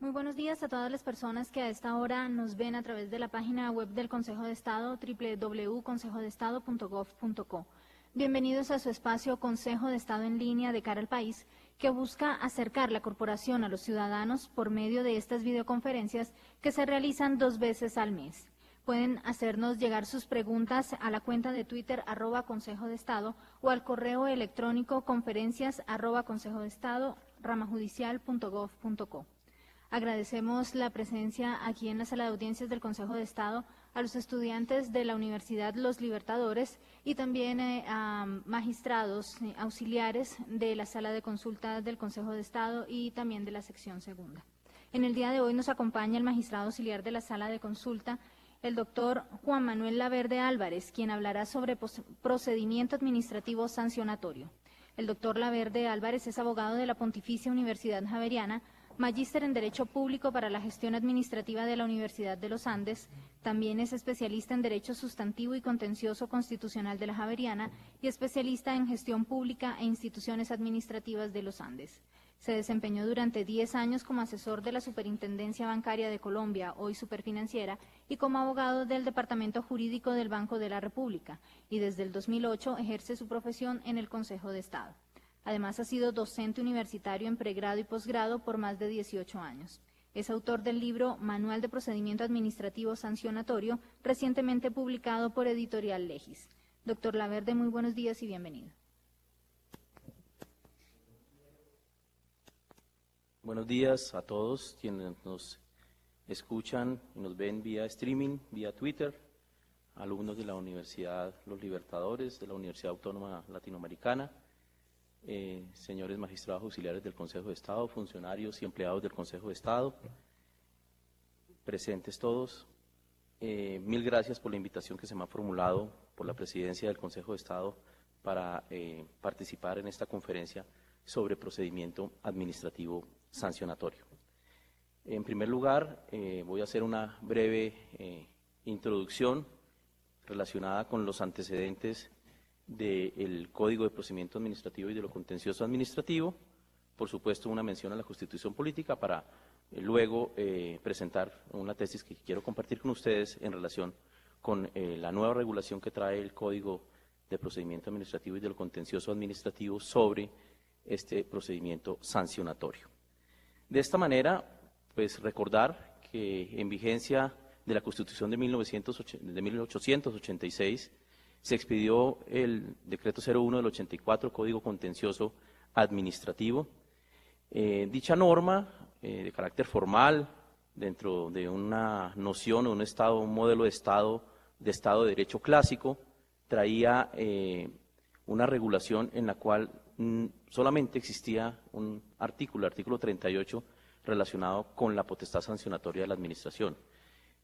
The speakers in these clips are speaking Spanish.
Muy buenos días a todas las personas que a esta hora nos ven a través de la página web del Consejo de Estado, www.consejodestado.gov.co. Bienvenidos a su espacio Consejo de Estado en línea de cara al país, que busca acercar la corporación a los ciudadanos por medio de estas videoconferencias que se realizan 2 veces al mes. Pueden hacernos llegar sus preguntas a la cuenta de Twitter @Consejo de Estado o al correo electrónico conferencias@consejodestado.ramajudicial.gov.co. Agradecemos la presencia aquí en la sala de audiencias del Consejo de Estado a los estudiantes de la Universidad Los Libertadores y también a magistrados auxiliares de la sala de consulta del Consejo de Estado y también de la sección segunda. En el día de hoy nos acompaña el magistrado auxiliar de la sala de consulta, el doctor Juan Manuel Laverde Álvarez, quien hablará sobre procedimiento administrativo sancionatorio. El doctor Laverde Álvarez es abogado de la Pontificia Universidad Javeriana, magíster en Derecho Público para la Gestión Administrativa de la Universidad de los Andes, también es especialista en Derecho Sustantivo y Contencioso Constitucional de la Javeriana y especialista en Gestión Pública e Instituciones Administrativas de los Andes. Se desempeñó durante 10 años como asesor de la Superintendencia Bancaria de Colombia, hoy Superfinanciera, y como abogado del Departamento Jurídico del Banco de la República, y desde el 2008 ejerce su profesión en el Consejo de Estado. Además, ha sido docente universitario en pregrado y posgrado por más de 18 años. Es autor del libro Manual de Procedimiento Administrativo Sancionatorio, recientemente publicado por Editorial Legis. Doctor Laverde, muy buenos días y bienvenido. Buenos días a todos quienes nos escuchan y nos ven vía streaming, vía Twitter, alumnos de la Universidad Los Libertadores, de la Universidad Autónoma Latinoamericana, señores magistrados auxiliares del Consejo de Estado, funcionarios y empleados del Consejo de Estado, presentes todos. Mil gracias por la invitación que se me ha formulado por la presidencia del Consejo de Estado para participar en esta conferencia sobre procedimiento administrativo sancionatorio. En primer lugar, voy a hacer una breve introducción relacionada con los antecedentes del Código de Procedimiento Administrativo y de lo Contencioso Administrativo, por supuesto una mención a la Constitución Política para luego presentar una tesis que quiero compartir con ustedes en relación con la nueva regulación que trae el Código de Procedimiento Administrativo y de lo Contencioso Administrativo sobre este procedimiento sancionatorio. De esta manera, pues recordar que en vigencia de la Constitución de 1886 se expidió el Decreto 01 del 84, Código Contencioso Administrativo. Dicha norma, de carácter formal, dentro de una noción o un modelo de Estado de Derecho clásico, traía una regulación en la cual solamente existía un artículo 38, relacionado con la potestad sancionatoria de la Administración.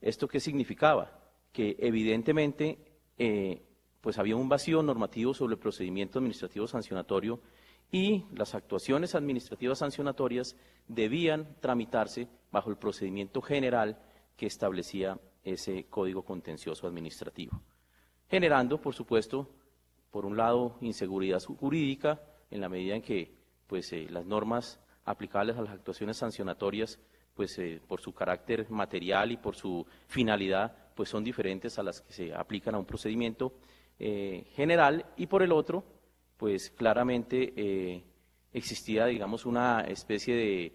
¿Esto qué significaba? Que evidentemente pues había un vacío normativo sobre el procedimiento administrativo sancionatorio y las actuaciones administrativas sancionatorias debían tramitarse bajo el procedimiento general que establecía ese Código Contencioso Administrativo, generando, por supuesto, por un lado, inseguridad jurídica, en la medida en que pues, las normas aplicables a las actuaciones sancionatorias, pues, por su carácter material y por su finalidad, pues son diferentes a las que se aplican a un procedimiento general, y por el otro, pues claramente existía, digamos, una especie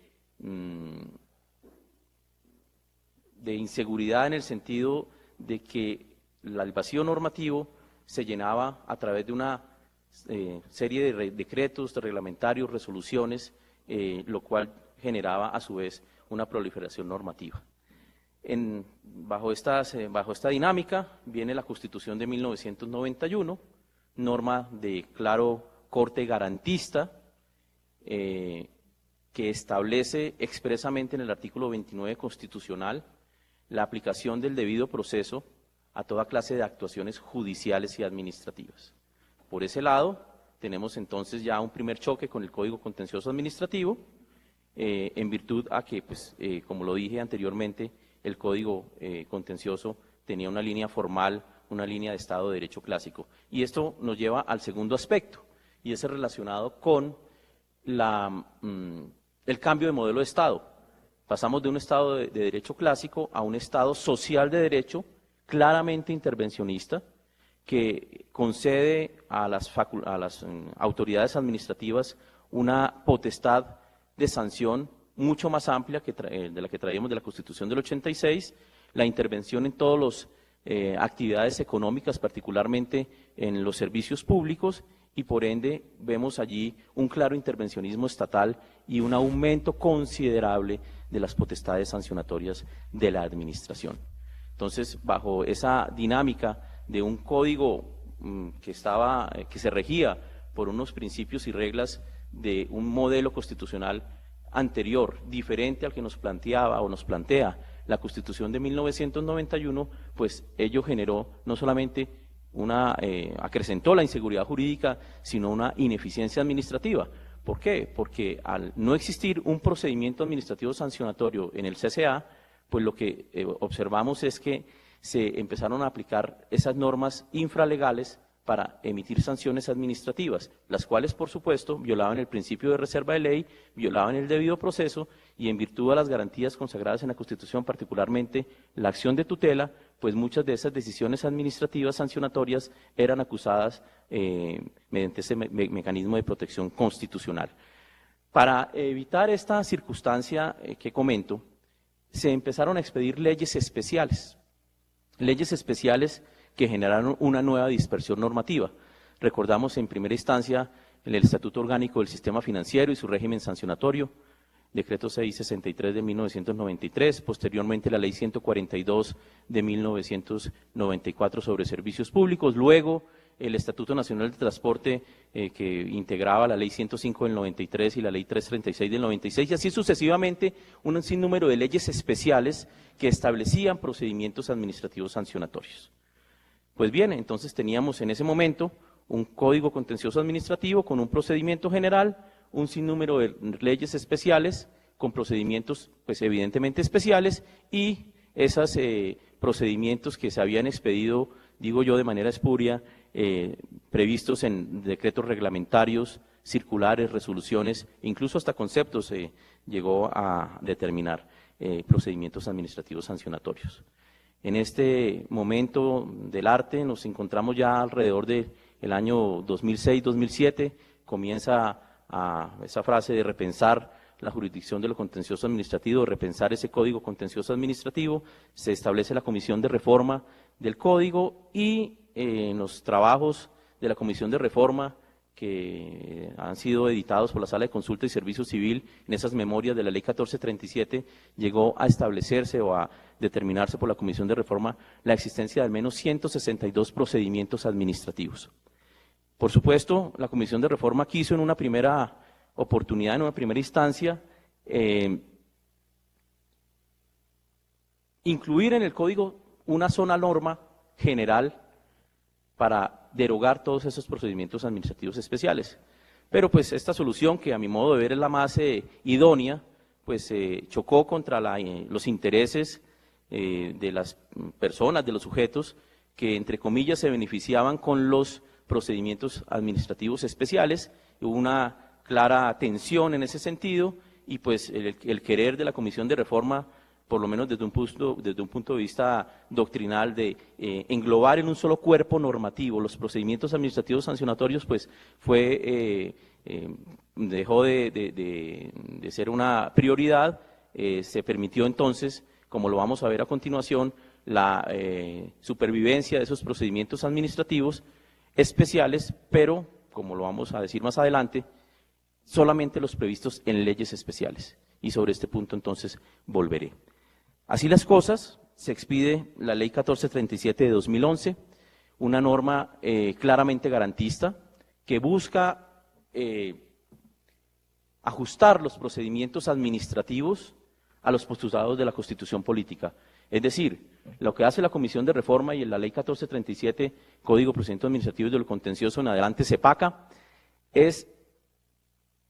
de inseguridad en el sentido de que el vacío normativo se llenaba a través de una serie de decretos, de reglamentarios, resoluciones, lo cual generaba a su vez una proliferación normativa. Bajo esta dinámica viene la Constitución de 1991, norma de claro corte garantista, que establece expresamente en el artículo 29 constitucional la aplicación del debido proceso a toda clase de actuaciones judiciales y administrativas. Por ese lado, tenemos entonces ya un primer choque con el Código Contencioso Administrativo, en virtud a que, pues, como lo dije anteriormente, el Código Contencioso tenía una línea formal, una línea de Estado de Derecho clásico. Y esto nos lleva al segundo aspecto, y es relacionado con el cambio de modelo de Estado. Pasamos de un Estado de derecho clásico a un Estado social de derecho, claramente intervencionista, que concede a las autoridades administrativas una potestad de sanción mucho más amplia de la que traíamos de la Constitución del 86, la intervención en todas las actividades económicas, particularmente en los servicios públicos, y por ende vemos allí un claro intervencionismo estatal y un aumento considerable de las potestades sancionatorias de la administración. Entonces, bajo esa dinámica de un código que se regía por unos principios y reglas de un modelo constitucional anterior, diferente al que nos planteaba o nos plantea la Constitución de 1991, pues ello generó no solamente acrecentó la inseguridad jurídica, sino una ineficiencia administrativa. ¿Por qué? Porque al no existir un procedimiento administrativo sancionatorio en el CCA, pues lo que observamos es que se empezaron a aplicar esas normas infralegales para emitir sanciones administrativas, las cuales, por supuesto, violaban el principio de reserva de ley, violaban el debido proceso y en virtud de las garantías consagradas en la Constitución, particularmente la acción de tutela, pues muchas de esas decisiones administrativas sancionatorias eran acusadas mediante ese mecanismo de protección constitucional. Para evitar esta circunstancia que comento, se empezaron a expedir leyes especiales que generaron una nueva dispersión normativa. Recordamos en primera instancia el Estatuto Orgánico del Sistema Financiero y su régimen sancionatorio, Decreto 663 de 1993, posteriormente la Ley 142 de 1994 sobre servicios públicos, luego el Estatuto Nacional de Transporte que integraba la Ley 105 del 93 y la Ley 336 del 96, y así sucesivamente un sinnúmero de leyes especiales que establecían procedimientos administrativos sancionatorios. Pues bien, entonces teníamos en ese momento un Código Contencioso Administrativo con un procedimiento general, un sinnúmero de leyes especiales con procedimientos pues evidentemente especiales y esos procedimientos que se habían expedido, digo yo de manera espuria, previstos en decretos reglamentarios, circulares, resoluciones, incluso hasta conceptos se llegó a determinar procedimientos administrativos sancionatorios. En este momento del arte nos encontramos ya alrededor del año 2006-2007, comienza esa frase de repensar la jurisdicción de lo contencioso administrativo, repensar ese Código Contencioso Administrativo, se establece la Comisión de Reforma del Código y en los trabajos de la Comisión de Reforma que han sido editados por la Sala de Consulta y Servicio Civil, en esas memorias de la Ley 1437, llegó a establecerse o a determinarse por la Comisión de Reforma la existencia de al menos 162 procedimientos administrativos. Por supuesto, la Comisión de Reforma quiso en una primera oportunidad, en una primera instancia, incluir en el Código una sola norma general para derogar todos esos procedimientos administrativos especiales. Pero pues esta solución, que a mi modo de ver es la más idónea, pues chocó contra los intereses de las personas, de los sujetos, que entre comillas se beneficiaban con los procedimientos administrativos especiales. Hubo una clara tensión en ese sentido y pues el querer de la Comisión de Reforma, por lo menos desde un punto de vista doctrinal, de englobar en un solo cuerpo normativo los procedimientos administrativos sancionatorios, pues dejó de ser una prioridad. Se permitió entonces, como lo vamos a ver a continuación, la supervivencia de esos procedimientos administrativos especiales, pero, como lo vamos a decir más adelante, solamente los previstos en leyes especiales. Y sobre este punto entonces volveré. Así las cosas, se expide la Ley 1437 de 2011, una norma claramente garantista que busca ajustar los procedimientos administrativos a los postulados de la Constitución Política. Es decir, lo que hace la Comisión de Reforma y en la Ley 1437, Código de Procedimientos Administrativos de lo Contencioso en adelante, CEPACA, es,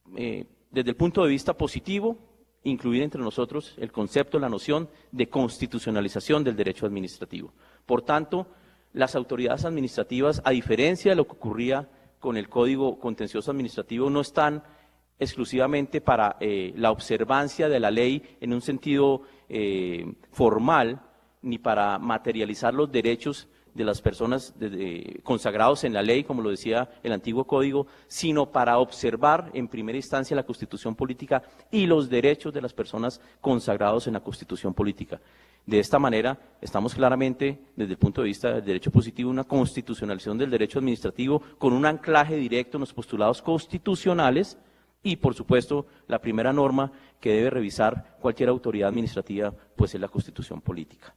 desde el punto de vista positivo, incluir entre nosotros el concepto, la noción de constitucionalización del derecho administrativo. Por tanto, las autoridades administrativas, a diferencia de lo que ocurría con el Código Contencioso Administrativo, no están exclusivamente para la observancia de la ley en un sentido formal, ni para materializar los derechos de las personas consagrados en la ley, como lo decía el antiguo código, sino para observar en primera instancia la Constitución política y los derechos de las personas consagrados en la Constitución política. De esta manera, estamos claramente, desde el punto de vista del derecho positivo, una constitucionalización del derecho administrativo con un anclaje directo en los postulados constitucionales y, por supuesto, la primera norma que debe revisar cualquier autoridad administrativa, pues es la Constitución política.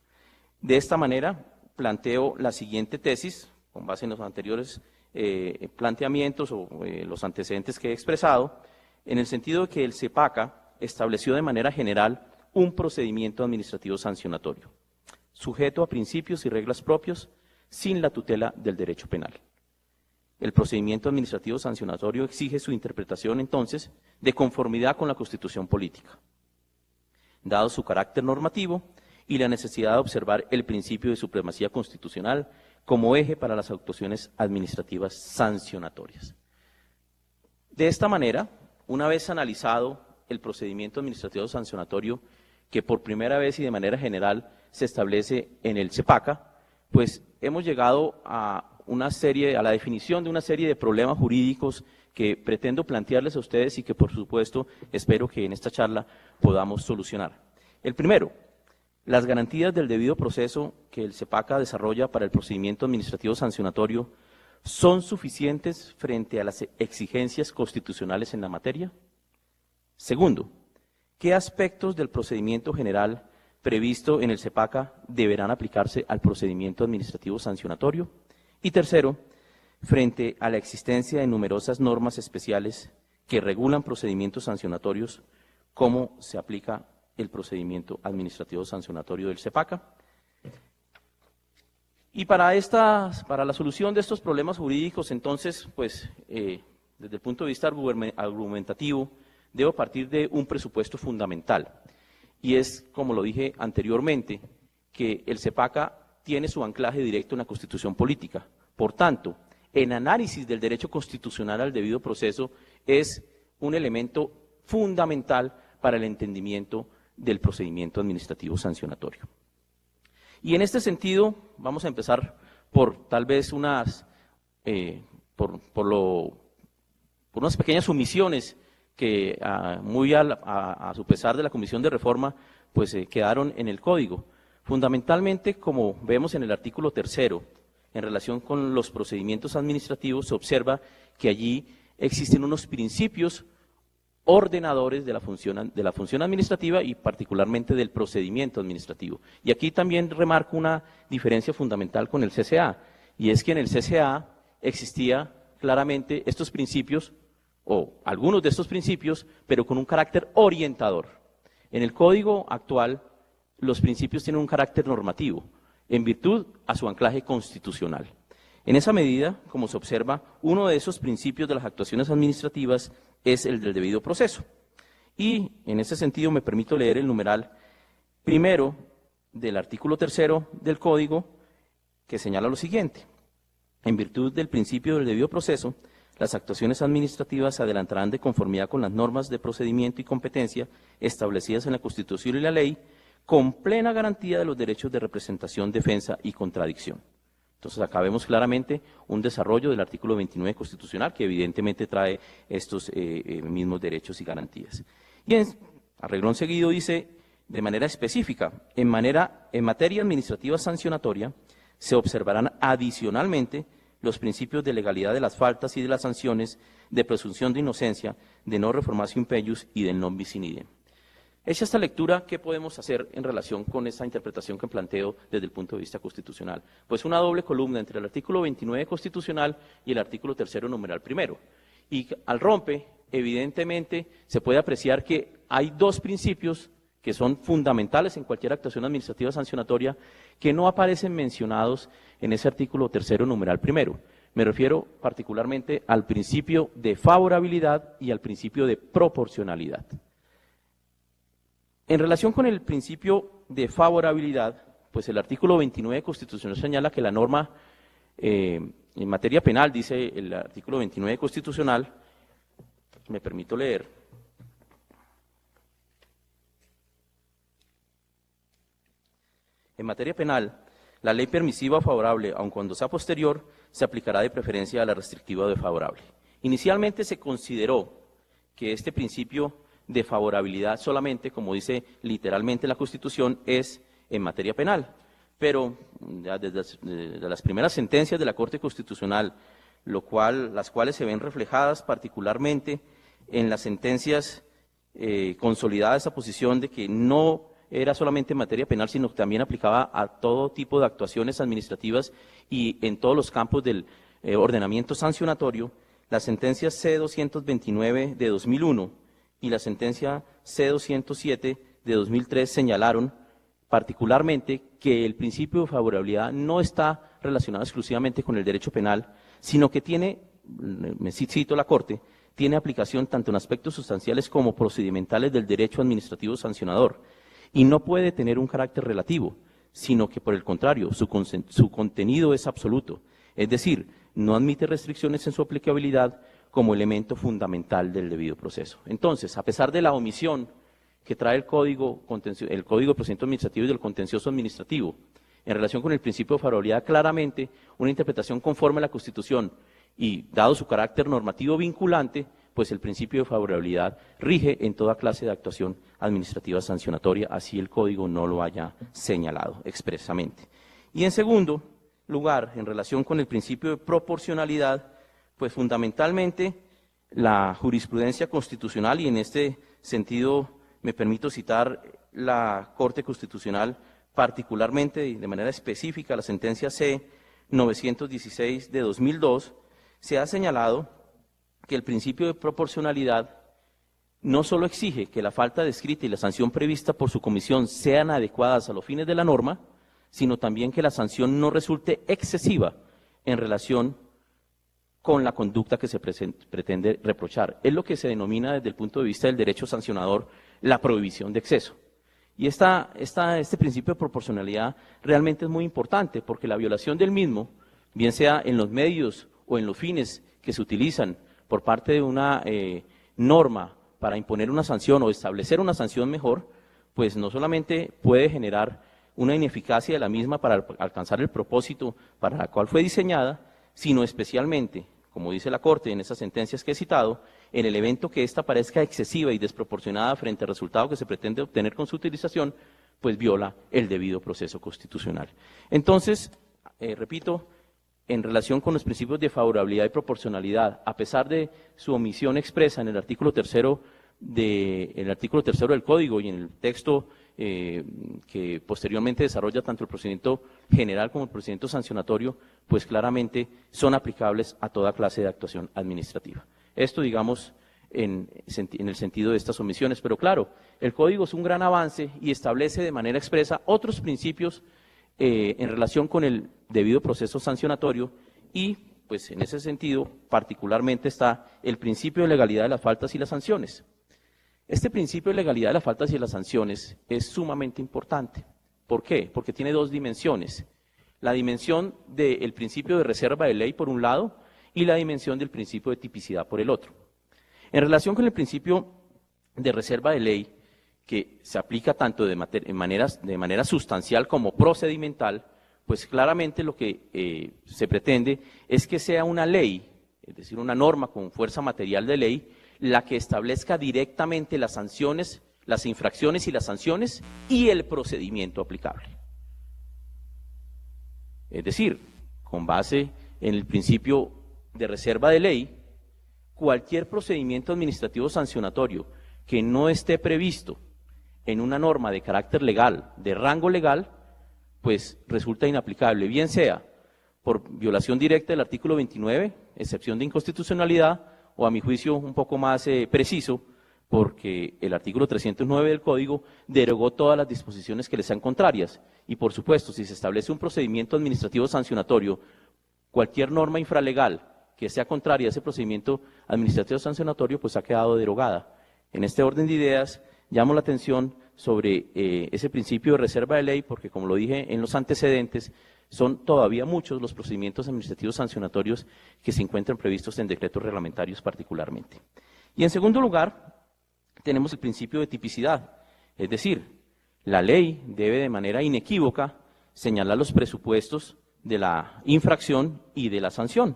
De esta manera, planteo la siguiente tesis, con base en los anteriores planteamientos o los antecedentes que he expresado, en el sentido de que el CEPACA estableció de manera general un procedimiento administrativo sancionatorio, sujeto a principios y reglas propios, sin la tutela del derecho penal. El procedimiento administrativo sancionatorio exige su interpretación, entonces, de conformidad con la Constitución política, dado su carácter normativo y la necesidad de observar el principio de supremacía constitucional como eje para las actuaciones administrativas sancionatorias. De esta manera, una vez analizado el procedimiento administrativo sancionatorio, que por primera vez y de manera general se establece en el CEPACA, pues hemos llegado a la definición de una serie de problemas jurídicos que pretendo plantearles a ustedes y que, por supuesto, espero que en esta charla podamos solucionar. El primero, las garantías del debido proceso que el CEPACA desarrolla para el procedimiento administrativo sancionatorio son suficientes frente a las exigencias constitucionales en la materia. Segundo, ¿qué aspectos del procedimiento general previsto en el CEPACA deberán aplicarse al procedimiento administrativo sancionatorio? Y tercero, frente a la existencia de numerosas normas especiales que regulan procedimientos sancionatorios, ¿cómo se aplica el procedimiento administrativo sancionatorio del CEPACA? Y para la solución de estos problemas jurídicos, entonces, pues, desde el punto de vista argumentativo, debo partir de un presupuesto fundamental, y es, como lo dije anteriormente, que el CEPACA tiene su anclaje directo en la Constitución política. Por tanto, el análisis del derecho constitucional al debido proceso es un elemento fundamental para el entendimiento del procedimiento administrativo sancionatorio. Y en este sentido, vamos a empezar por tal vez por unas pequeñas omisiones que a su pesar de la Comisión de Reforma, pues quedaron en el Código. Fundamentalmente, como vemos en el artículo 3, en relación con los procedimientos administrativos, se observa que allí existen unos principios ordenadores de la función administrativa y particularmente del procedimiento administrativo. Y aquí también remarco una diferencia fundamental con el CCA, y es que en el CCA existía claramente estos principios, o algunos de estos principios, pero con un carácter orientador. En el Código actual, los principios tienen un carácter normativo, en virtud a su anclaje constitucional. En esa medida, como se observa, uno de esos principios de las actuaciones administrativas es el del debido proceso. Y en ese sentido me permito leer el numeral primero del artículo 3 del Código, que señala lo siguiente: en virtud del principio del debido proceso, las actuaciones administrativas se adelantarán de conformidad con las normas de procedimiento y competencia establecidas en la Constitución y la ley, con plena garantía de los derechos de representación, defensa y contradicción. Entonces, acá vemos claramente un desarrollo del artículo 29 constitucional que evidentemente trae estos mismos derechos y garantías. Y a renglón seguido dice, de manera específica, en materia administrativa sancionatoria, se observarán adicionalmente los principios de legalidad de las faltas y de las sanciones, de presunción de inocencia, de no reformatio impeius y del non bis in idem. Hecha esta lectura, ¿qué podemos hacer en relación con esta interpretación que planteo desde el punto de vista constitucional? Pues una doble columna entre el artículo 29 constitucional y el artículo 3 numeral primero. Y al rompe, evidentemente, se puede apreciar que hay dos principios que son fundamentales en cualquier actuación administrativa sancionatoria, que no aparecen mencionados en ese artículo 3 numeral primero. Me refiero particularmente al principio de favorabilidad y al principio de proporcionalidad. En relación con el principio de favorabilidad, pues el artículo 29 constitucional señala que la norma en materia penal, dice el artículo 29 constitucional, me permito leer. En materia penal, la ley permisiva o favorable, aun cuando sea posterior, se aplicará de preferencia a la restrictiva o desfavorable. Inicialmente se consideró que este principio de favorabilidad solamente, como dice literalmente la Constitución, es en materia penal. Pero ya desde las primeras sentencias de la Corte Constitucional, las cuales se ven reflejadas particularmente en las sentencias consolidadas esa posición de que no era solamente en materia penal, sino que también aplicaba a todo tipo de actuaciones administrativas y en todos los campos del ordenamiento sancionatorio, la sentencia C-229 de 2001 y la sentencia C-207 de 2003 señalaron particularmente que el principio de favorabilidad no está relacionado exclusivamente con el derecho penal, sino que tiene, me cito la Corte, tiene aplicación tanto en aspectos sustanciales como procedimentales del derecho administrativo sancionador, y no puede tener un carácter relativo, sino que por el contrario, su contenido es absoluto, es decir, no admite restricciones en su aplicabilidad como elemento fundamental del debido proceso. Entonces, a pesar de la omisión que trae el Código de Procedimiento Administrativo y del Contencioso Administrativo, en relación con el principio de favorabilidad, claramente una interpretación conforme a la Constitución y dado su carácter normativo vinculante, pues el principio de favorabilidad rige en toda clase de actuación administrativa sancionatoria, así el Código no lo haya señalado expresamente. Y en segundo lugar, en relación con el principio de proporcionalidad, pues fundamentalmente la jurisprudencia constitucional, y en este sentido me permito citar la Corte Constitucional, particularmente y de manera específica la sentencia C-916 de 2002, se ha señalado que el principio de proporcionalidad no solo exige que la falta descrita y la sanción prevista por su comisión sean adecuadas a los fines de la norma, sino también que la sanción no resulte excesiva en relación con la conducta que se pretende reprochar. Es lo que se denomina desde el punto de vista del derecho sancionador la prohibición de exceso. Y este principio de proporcionalidad realmente es muy importante porque la violación del mismo, bien sea en los medios o en los fines que se utilizan por parte de una norma para imponer una sanción o establecer una sanción mejor, pues no solamente puede generar una ineficacia de la misma para alcanzar el propósito para el cual fue diseñada, sino especialmente, como dice la Corte en esas sentencias que he citado, en el evento que ésta parezca excesiva y desproporcionada frente al resultado que se pretende obtener con su utilización, pues viola el debido proceso constitucional. Entonces, repito, en relación con los principios de favorabilidad y proporcionalidad, a pesar de su omisión expresa en el artículo tercero del Código y en el texto que posteriormente desarrolla tanto el procedimiento general como el procedimiento sancionatorio, pues claramente son aplicables a toda clase de actuación administrativa. Esto, digamos, en el sentido de estas omisiones, pero claro, el Código es un gran avance y establece de manera expresa otros principios en relación con el debido proceso sancionatorio y, pues en ese sentido, particularmente está el principio de legalidad de las faltas y las sanciones. Este principio de legalidad de las faltas y las sanciones es sumamente importante. ¿Por qué? Porque tiene dos dimensiones. La dimensión del principio de reserva de ley por un lado y la dimensión del principio de tipicidad por el otro. En relación con el principio de reserva de ley, que se aplica tanto de manera sustancial como procedimental, pues claramente lo que se pretende es que sea una ley, es decir, una norma con fuerza material de ley, la que establezca directamente las sanciones, las infracciones y las sanciones y el procedimiento aplicable. Es decir, con base en el principio de reserva de ley, cualquier procedimiento administrativo sancionatorio que no esté previsto en una norma de carácter legal, de rango legal, pues resulta inaplicable, bien sea por violación directa del artículo 29, excepción de inconstitucionalidad, o a mi juicio un poco más preciso, porque el artículo 309 del Código derogó todas las disposiciones que le sean contrarias. Y por supuesto, si se establece un procedimiento administrativo sancionatorio, cualquier norma infralegal que sea contraria a ese procedimiento administrativo sancionatorio, pues ha quedado derogada. En este orden de ideas, llamo la atención sobre ese principio de reserva de ley, porque como lo dije en los antecedentes, son todavía muchos los procedimientos administrativos sancionatorios que se encuentran previstos en decretos reglamentarios particularmente. Y en segundo lugar, tenemos el principio de tipicidad, es decir, la ley debe de manera inequívoca señalar los presupuestos de la infracción y de la sanción.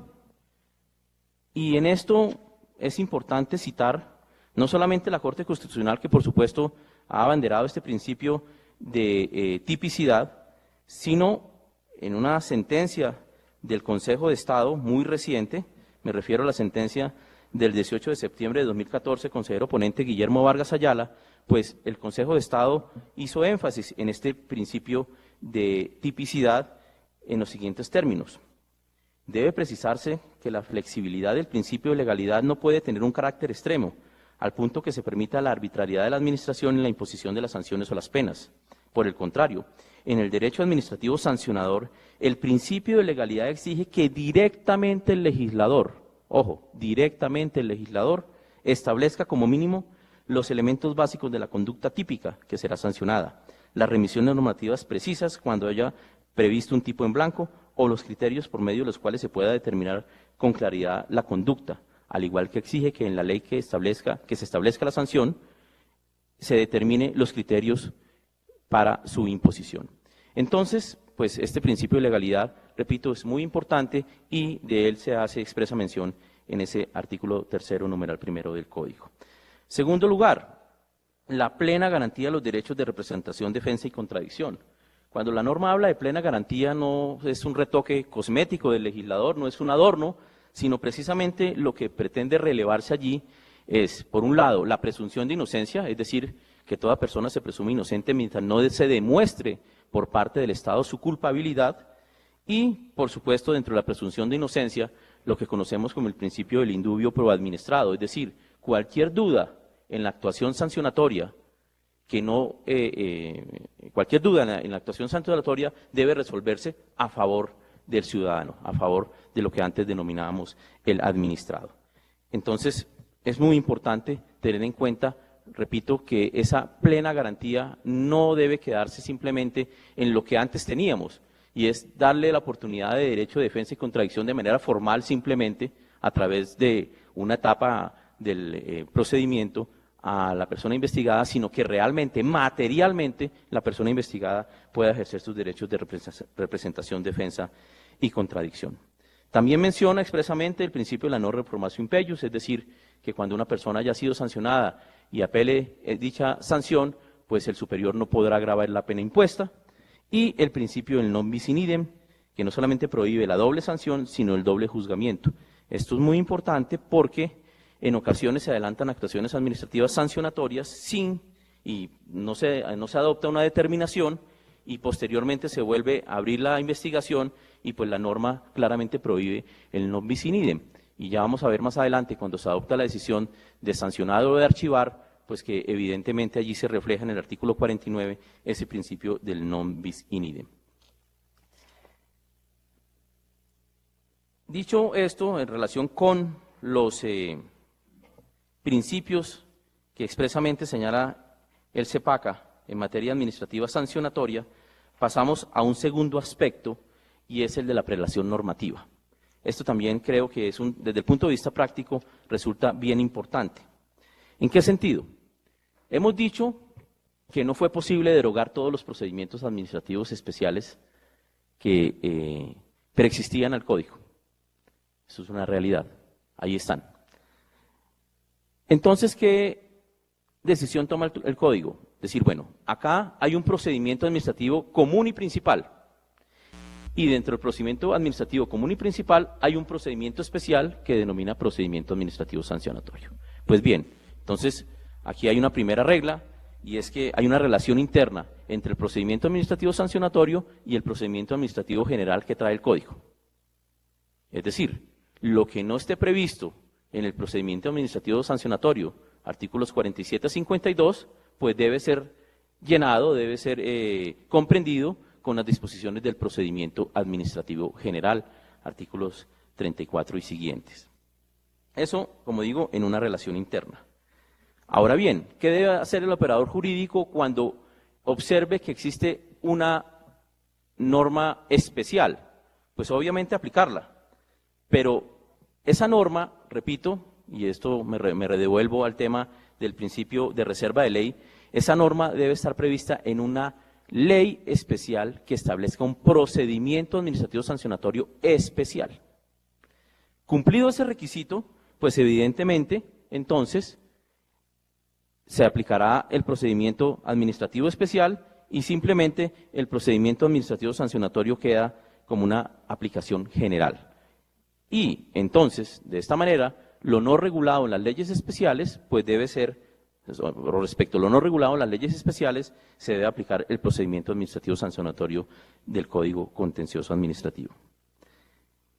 Y en esto es importante citar no solamente la Corte Constitucional, que por supuesto ha abanderado este principio de tipicidad, sino en una sentencia del Consejo de Estado muy reciente, me refiero a la sentencia del 18 de septiembre de 2014, consejero ponente Guillermo Vargas Ayala, pues el Consejo de Estado hizo énfasis en este principio de tipicidad en los siguientes términos. Debe precisarse que la flexibilidad del principio de legalidad no puede tener un carácter extremo, al punto que se permita la arbitrariedad de la administración en la imposición de las sanciones o las penas. Por el contrario, en el derecho administrativo sancionador, el principio de legalidad exige que directamente el legislador, ojo, directamente el legislador, establezca como mínimo los elementos básicos de la conducta típica que será sancionada, las remisiones normativas precisas cuando haya previsto un tipo en blanco o los criterios por medio de los cuales se pueda determinar con claridad la conducta, al igual que exige que en la ley que se establezca la sanción, se determine los criterios para su imposición. Entonces, pues este principio de legalidad, repito, es muy importante y de él se hace expresa mención en ese artículo 3º, numeral 1 del Código. Segundo lugar, la plena garantía de los derechos de representación, defensa y contradicción. Cuando la norma habla de plena garantía no es un retoque cosmético del legislador, no es un adorno, sino precisamente lo que pretende relevarse allí es, por un lado, la presunción de inocencia, es decir, que toda persona se presume inocente mientras no se demuestre por parte del Estado su culpabilidad, y, por supuesto, dentro de la presunción de inocencia, lo que conocemos como el principio del indubio pro administrado, es decir, cualquier duda en la actuación sancionatoria cualquier duda en la actuación sancionatoria debe resolverse a favor del ciudadano, a favor de lo que antes denominábamos el administrado. Entonces, es muy importante tener en cuenta, repito, que esa plena garantía no debe quedarse simplemente en lo que antes teníamos, y es darle la oportunidad de derecho de defensa y contradicción de manera formal simplemente a través de una etapa del procedimiento a la persona investigada, sino que realmente, materialmente, la persona investigada pueda ejercer sus derechos de representación, defensa y contradicción. También menciona expresamente el principio de la no reformatio impellius, es decir, que cuando una persona haya sido sancionada y apele dicha sanción, pues el superior no podrá agravar la pena impuesta, y el principio del non bis in idem, que no solamente prohíbe la doble sanción, sino el doble juzgamiento. Esto es muy importante porque en ocasiones se adelantan actuaciones administrativas sancionatorias y no se adopta una determinación y posteriormente se vuelve a abrir la investigación y pues la norma claramente prohíbe el non bis in idem. Y ya vamos a ver más adelante cuando se adopta la decisión de sancionar o de archivar, pues que evidentemente allí se refleja en el artículo 49 ese principio del non bis in idem. Dicho esto, en relación con los principios que expresamente señala el CEPACA en materia administrativa sancionatoria, pasamos a un segundo aspecto y es el de la prelación normativa. Esto también creo que desde el punto de vista práctico resulta bien importante. ¿En qué sentido? Hemos dicho que no fue posible derogar todos los procedimientos administrativos especiales que preexistían al Código. Eso es una realidad, ahí están. Entonces, ¿qué decisión toma el Código? Decir, bueno, acá hay un procedimiento administrativo común y principal, y dentro del procedimiento administrativo común y principal hay un procedimiento especial que denomina procedimiento administrativo sancionatorio. Pues bien, entonces, aquí hay una primera regla, y es que hay una relación interna entre el procedimiento administrativo sancionatorio y el procedimiento administrativo general que trae el Código. Es decir, lo que no esté previsto en el procedimiento administrativo sancionatorio, artículos 47 a 52, pues debe ser llenado, debe ser comprendido con las disposiciones del procedimiento administrativo general, artículos 34 y siguientes. Eso, como digo, en una relación interna. Ahora bien, ¿qué debe hacer el operador jurídico cuando observe que existe una norma especial? Pues obviamente aplicarla, pero esa norma, repito, y esto me redevuelvo al tema del principio de reserva de ley, esa norma debe estar prevista en una ley especial que establezca un procedimiento administrativo sancionatorio especial. Cumplido ese requisito, pues evidentemente, entonces, se aplicará el procedimiento administrativo especial y simplemente el procedimiento administrativo sancionatorio queda como una aplicación general. Y entonces, de esta manera, lo no regulado en las leyes especiales, pues debe ser, respecto a lo no regulado en las leyes especiales, se debe aplicar el procedimiento administrativo sancionatorio del Código Contencioso Administrativo.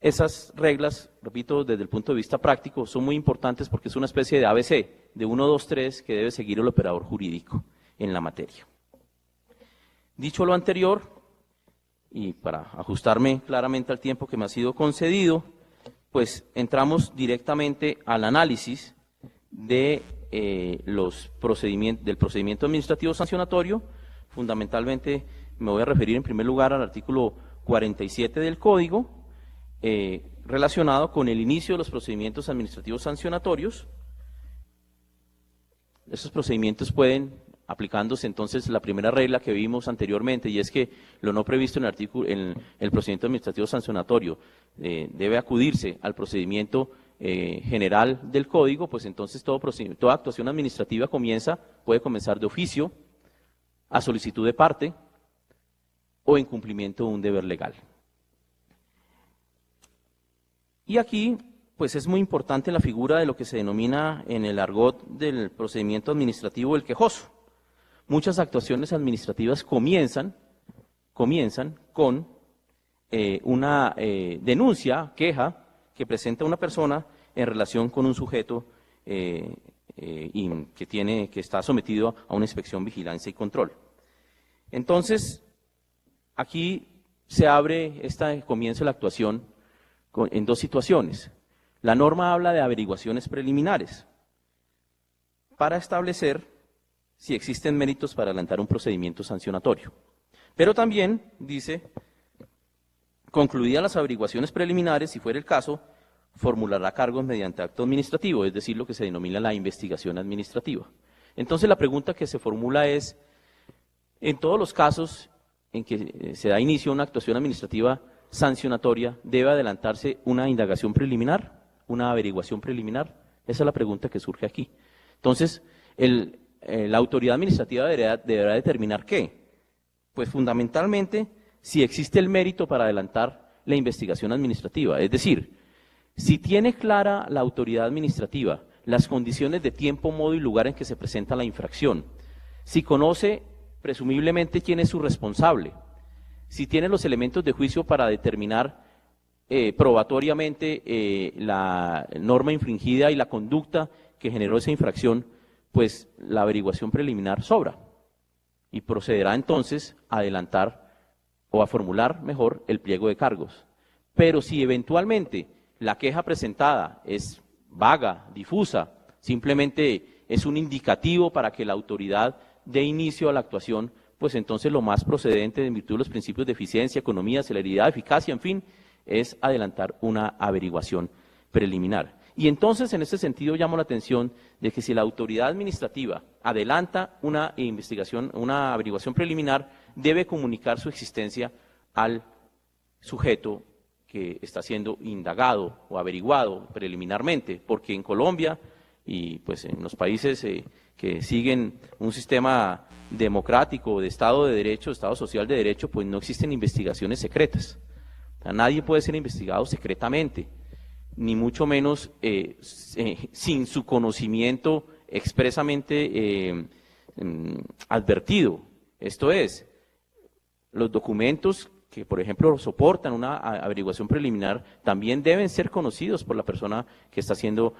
Esas reglas, repito, desde el punto de vista práctico, son muy importantes porque es una especie de ABC, de 1, 2, 3, que debe seguir el operador jurídico en la materia. Dicho lo anterior, y para ajustarme claramente al tiempo que me ha sido concedido, pues entramos directamente al análisis de del procedimiento administrativo sancionatorio. Fundamentalmente me voy a referir en primer lugar al artículo 47 del Código, relacionado con el inicio de los procedimientos administrativos sancionatorios. Estos procedimientos pueden, aplicándose entonces la primera regla que vimos anteriormente, y es que lo no previsto en el procedimiento administrativo sancionatorio debe acudirse al procedimiento general del Código, pues entonces toda actuación administrativa puede comenzar de oficio, a solicitud de parte o en cumplimiento de un deber legal. Y aquí, pues es muy importante la figura de lo que se denomina en el argot del procedimiento administrativo el quejoso. Muchas actuaciones administrativas comienzan con una denuncia, queja, que presenta una persona en relación con un sujeto que está sometido a una inspección, vigilancia y control. Entonces, aquí se abre comienzo de la actuación en dos situaciones. La norma habla de averiguaciones preliminares para establecer si existen méritos para adelantar un procedimiento sancionatorio. Pero también dice, concluidas las averiguaciones preliminares, si fuera el caso, formulará cargos mediante acto administrativo, es decir, lo que se denomina la investigación administrativa. Entonces la pregunta que se formula es, en todos los casos en que se da inicio a una actuación administrativa sancionatoria, ¿debe adelantarse una indagación preliminar, una averiguación preliminar? Esa es la pregunta que surge aquí. Entonces, la autoridad administrativa deberá determinar ¿qué? Pues fundamentalmente si existe el mérito para adelantar la investigación administrativa, es decir, si tiene clara la autoridad administrativa las condiciones de tiempo, modo y lugar en que se presenta la infracción, si conoce presumiblemente quién es su responsable, si tiene los elementos de juicio para determinar probatoriamente la norma infringida y la conducta que generó esa infracción, pues la averiguación preliminar sobra y procederá entonces a adelantar o a formular mejor el pliego de cargos. Pero si eventualmente la queja presentada es vaga, difusa, simplemente es un indicativo para que la autoridad dé inicio a la actuación, pues entonces lo más procedente en virtud de los principios de eficiencia, economía, celeridad, eficacia, en fin, es adelantar una averiguación preliminar. Y entonces, en este sentido, llamo la atención de que si la autoridad administrativa adelanta una investigación, una averiguación preliminar, debe comunicar su existencia al sujeto que está siendo indagado o averiguado preliminarmente, porque en Colombia y pues en los países que siguen un sistema democrático de Estado de Derecho, Estado social de Derecho, pues no existen investigaciones secretas. O sea, nadie puede ser investigado secretamente, ni mucho menos sin su conocimiento expresamente advertido. Esto es, los documentos que, por ejemplo, soportan una averiguación preliminar también deben ser conocidos por la persona que está siendo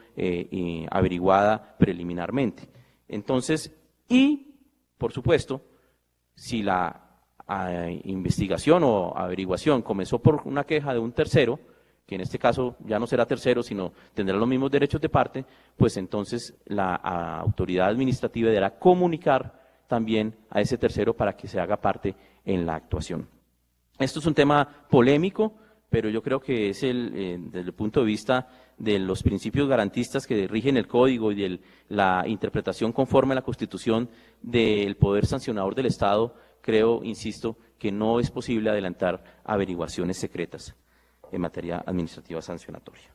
averiguada preliminarmente. Entonces, y, por supuesto, si la investigación o averiguación comenzó por una queja de un tercero, que en este caso ya no será tercero, sino tendrá los mismos derechos de parte, pues entonces la autoridad administrativa deberá comunicar también a ese tercero para que se haga parte en la actuación. Esto es un tema polémico, pero yo creo que es desde el punto de vista de los principios garantistas que rigen el Código y de la interpretación conforme a la Constitución del poder sancionador del Estado, creo, insisto, que no es posible adelantar averiguaciones secretas en materia administrativa sancionatoria.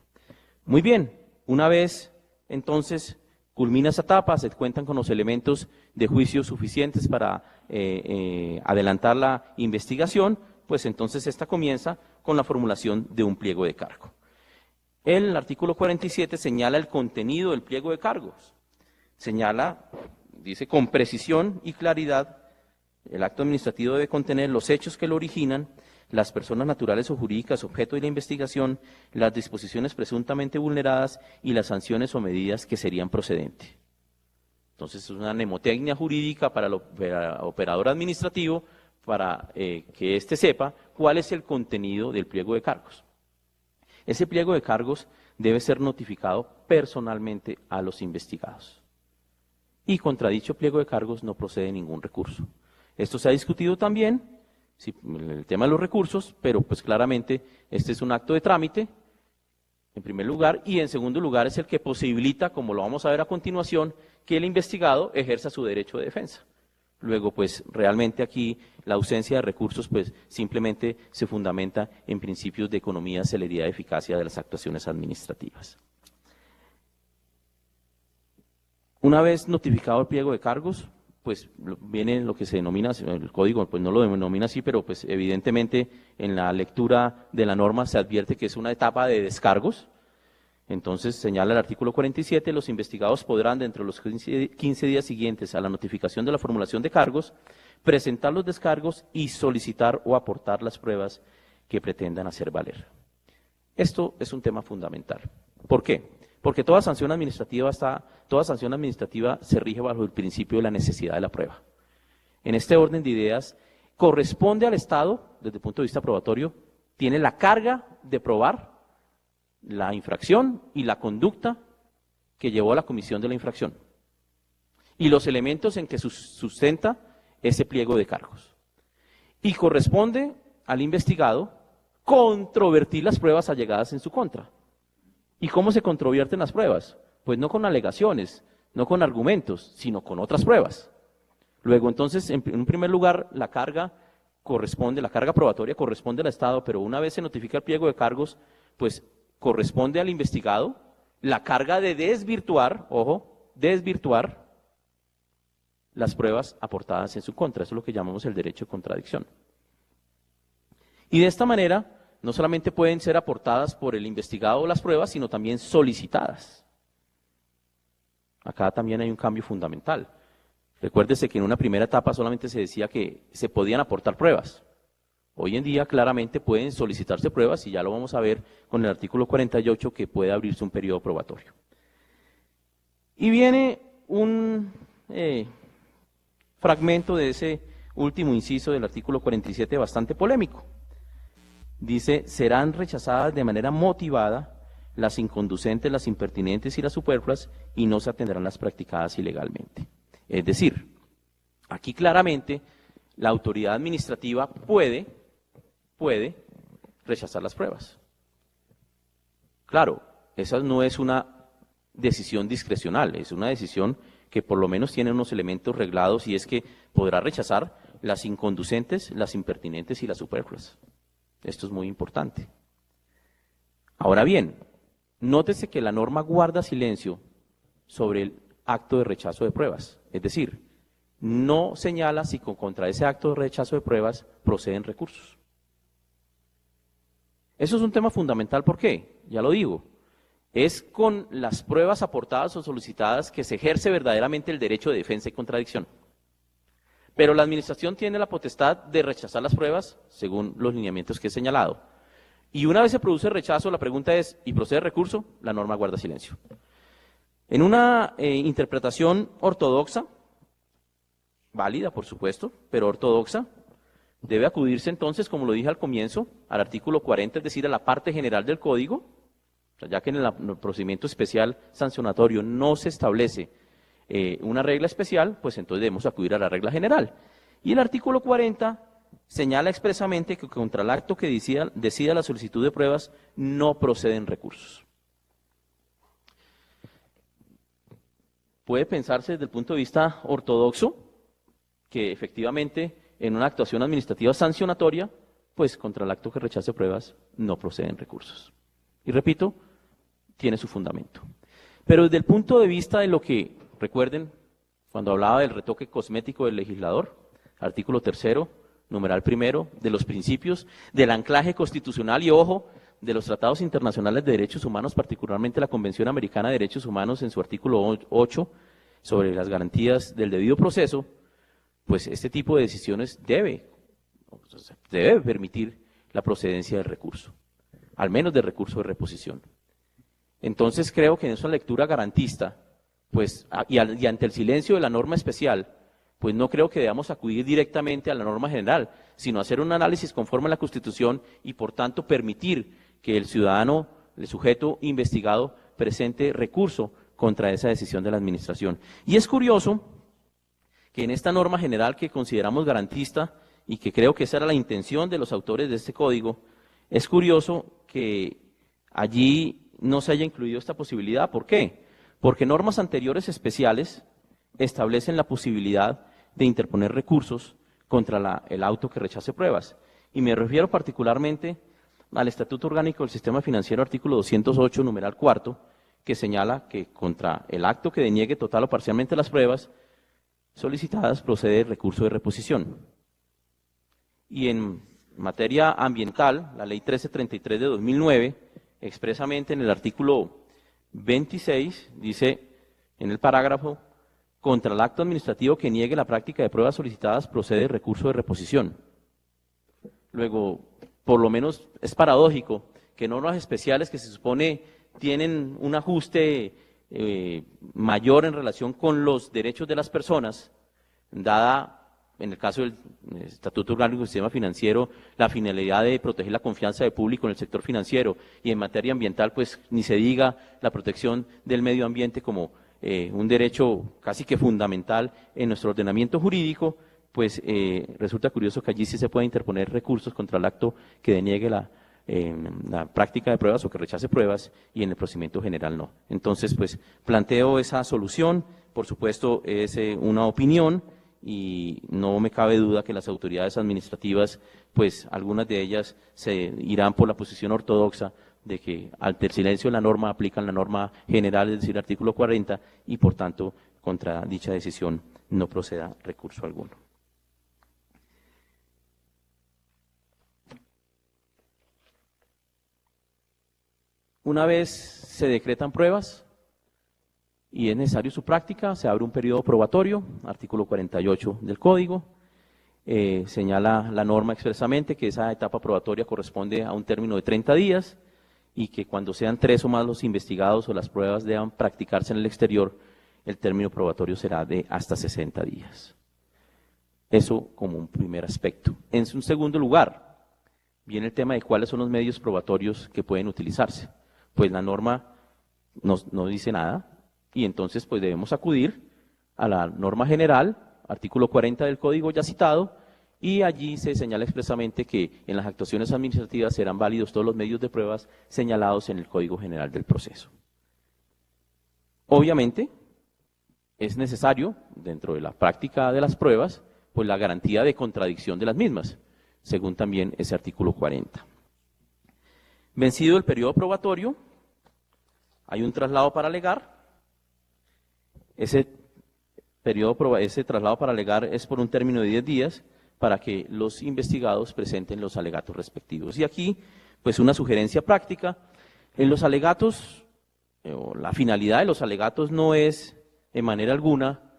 Muy bien, una vez entonces culmina esa etapa, se cuentan con los elementos de juicio suficientes para adelantar la investigación, pues entonces esta comienza con la formulación de un pliego de cargo. El artículo 47 señala el contenido del pliego de cargos. Señala, dice, con precisión y claridad, el acto administrativo debe contener los hechos que lo originan, las personas naturales o jurídicas objeto de la investigación, las disposiciones presuntamente vulneradas y las sanciones o medidas que serían procedentes. Entonces, es una mnemotecnia jurídica para el operador administrativo para que éste sepa cuál es el contenido del pliego de cargos. Ese pliego de cargos debe ser notificado personalmente a los investigados. Y contra dicho pliego de cargos no procede ningún recurso. Esto se ha discutido también, el tema de los recursos, pero pues claramente este es un acto de trámite, en primer lugar, y en segundo lugar es el que posibilita, como lo vamos a ver a continuación, que el investigado ejerza su derecho de defensa. Luego, pues realmente aquí la ausencia de recursos pues simplemente se fundamenta en principios de economía, celeridad y eficacia de las actuaciones administrativas. Una vez notificado el pliego de cargos, pues viene lo que se denomina, el código pues no lo denomina así, pero pues evidentemente en la lectura de la norma se advierte que es una etapa de descargos. Entonces señala el artículo 47, los investigados podrán dentro de los 15 días siguientes a la notificación de la formulación de cargos, presentar los descargos y solicitar o aportar las pruebas que pretendan hacer valer. Esto es un tema fundamental. ¿Por qué? Porque toda sanción administrativa se rige bajo el principio de la necesidad de la prueba. En este orden de ideas, corresponde al Estado, desde el punto de vista probatorio, tiene la carga de probar la infracción y la conducta que llevó a la comisión de la infracción y los elementos en que sustenta ese pliego de cargos. Y corresponde al investigado controvertir las pruebas allegadas en su contra. ¿Y cómo se controvierten las pruebas? Pues no con alegaciones, no con argumentos, sino con otras pruebas. Luego, entonces, en un primer lugar, la carga probatoria corresponde al Estado, pero una vez se notifica el pliego de cargos, pues corresponde al investigado la carga de desvirtuar, ojo, desvirtuar las pruebas aportadas en su contra. Eso es lo que llamamos el derecho de contradicción. Y de esta manera, no solamente pueden ser aportadas por el investigado las pruebas, sino también solicitadas. Acá también hay un cambio fundamental. Recuérdese que en una primera etapa solamente se decía que se podían aportar pruebas. Hoy en día claramente pueden solicitarse pruebas y ya lo vamos a ver con el artículo 48 que puede abrirse un periodo probatorio. Y viene un fragmento de ese último inciso del artículo 47 bastante polémico. Dice, serán rechazadas de manera motivada las inconducentes, las impertinentes y las superfluas y no se atenderán las practicadas ilegalmente. Es decir, aquí claramente la autoridad administrativa puede rechazar las pruebas. Claro, esa no es una decisión discrecional, es una decisión que por lo menos tiene unos elementos reglados y es que podrá rechazar las inconducentes, las impertinentes y las superfluas. Esto es muy importante. Ahora bien, nótese que la norma guarda silencio sobre el acto de rechazo de pruebas. Es decir, no señala si contra ese acto de rechazo de pruebas proceden recursos. Eso es un tema fundamental, ¿por qué? Ya lo digo, es con las pruebas aportadas o solicitadas que se ejerce verdaderamente el derecho de defensa y contradicción. Pero la administración tiene la potestad de rechazar las pruebas según los lineamientos que he señalado. Y una vez se produce rechazo, la pregunta es, ¿y procede recurso? La norma guarda silencio. En una interpretación ortodoxa, válida por supuesto, pero ortodoxa, debe acudirse entonces, como lo dije al comienzo, al artículo 40, es decir, a la parte general del Código, ya que en el procedimiento especial sancionatorio no se establece una regla especial, pues entonces debemos acudir a la regla general. Y el artículo 40 señala expresamente que contra el acto que decida la solicitud de pruebas no proceden recursos. Puede pensarse desde el punto de vista ortodoxo que efectivamente en una actuación administrativa sancionatoria, pues contra el acto que rechace pruebas no proceden recursos. Y repito, tiene su fundamento. Pero desde el punto de vista de lo que, recuerden, cuando hablaba del retoque cosmético del legislador, artículo 3º, numeral 1, de los principios del anclaje constitucional y, ojo, de los tratados internacionales de derechos humanos, particularmente la Convención Americana de Derechos Humanos en su artículo 8 sobre las garantías del debido proceso, pues este tipo de decisiones debe permitir la procedencia del recurso, al menos del recurso de reposición. Entonces creo que en esa lectura garantista, pues, y ante el silencio de la norma especial, pues no creo que debamos acudir directamente a la norma general, sino hacer un análisis conforme a la Constitución y por tanto permitir que el ciudadano, el sujeto investigado, presente recurso contra esa decisión de la administración. Y es curioso que en esta norma general que consideramos garantista y que creo que esa era la intención de los autores de este código, es curioso que allí no se haya incluido esta posibilidad. ¿Por qué? Porque normas anteriores especiales establecen la posibilidad de interponer recursos contra el auto que rechace pruebas. Y me refiero particularmente al Estatuto Orgánico del Sistema Financiero, artículo 208, numeral 4, que señala que contra el acto que deniegue total o parcialmente las pruebas solicitadas procede el recurso de reposición. Y en materia ambiental, la Ley 1333 de 2009, expresamente en el artículo 26, dice en el parágrafo: contra el acto administrativo que niegue la práctica de pruebas solicitadas procede el recurso de reposición. Luego, por lo menos es paradójico que normas especiales que se supone tienen un ajuste mayor en relación con los derechos de las personas, dada, en el caso del Estatuto Orgánico del Sistema Financiero, la finalidad de proteger la confianza del público en el sector financiero, y en materia ambiental, pues ni se diga la protección del medio ambiente como un derecho casi que fundamental en nuestro ordenamiento jurídico, pues resulta curioso que allí sí se pueda interponer recursos contra el acto que deniegue la práctica de pruebas o que rechace pruebas, y en el procedimiento general no. Entonces, pues planteo esa solución. Por supuesto, es una opinión y no me cabe duda que las autoridades administrativas, pues algunas de ellas se irán por la posición ortodoxa de que ante el silencio de la norma aplican la norma general, es decir, el artículo 40, y por tanto contra dicha decisión no proceda recurso alguno. Una vez se decretan pruebas y es necesario su práctica, se abre un periodo probatorio, artículo 48 del Código. Señala la norma expresamente que esa etapa probatoria corresponde a un término de 30 días y que cuando sean 3 o más los investigados o las pruebas deban practicarse en el exterior, el término probatorio será de hasta 60 días. Eso como un primer aspecto. En un segundo lugar, viene el tema de cuáles son los medios probatorios que pueden utilizarse. Pues la norma no dice nada y entonces pues debemos acudir a la norma general, artículo 40 del Código ya citado, y allí se señala expresamente que en las actuaciones administrativas serán válidos todos los medios de pruebas señalados en el Código General del Proceso. Obviamente, es necesario, dentro de la práctica de las pruebas, pues la garantía de contradicción de las mismas, según también ese artículo 40. Vencido el periodo probatorio, hay un traslado para alegar. Ese traslado para alegar es por un término de 10 días para que los investigados presenten los alegatos respectivos. Y aquí, pues una sugerencia práctica, en los alegatos, la finalidad de los alegatos no es, de manera alguna,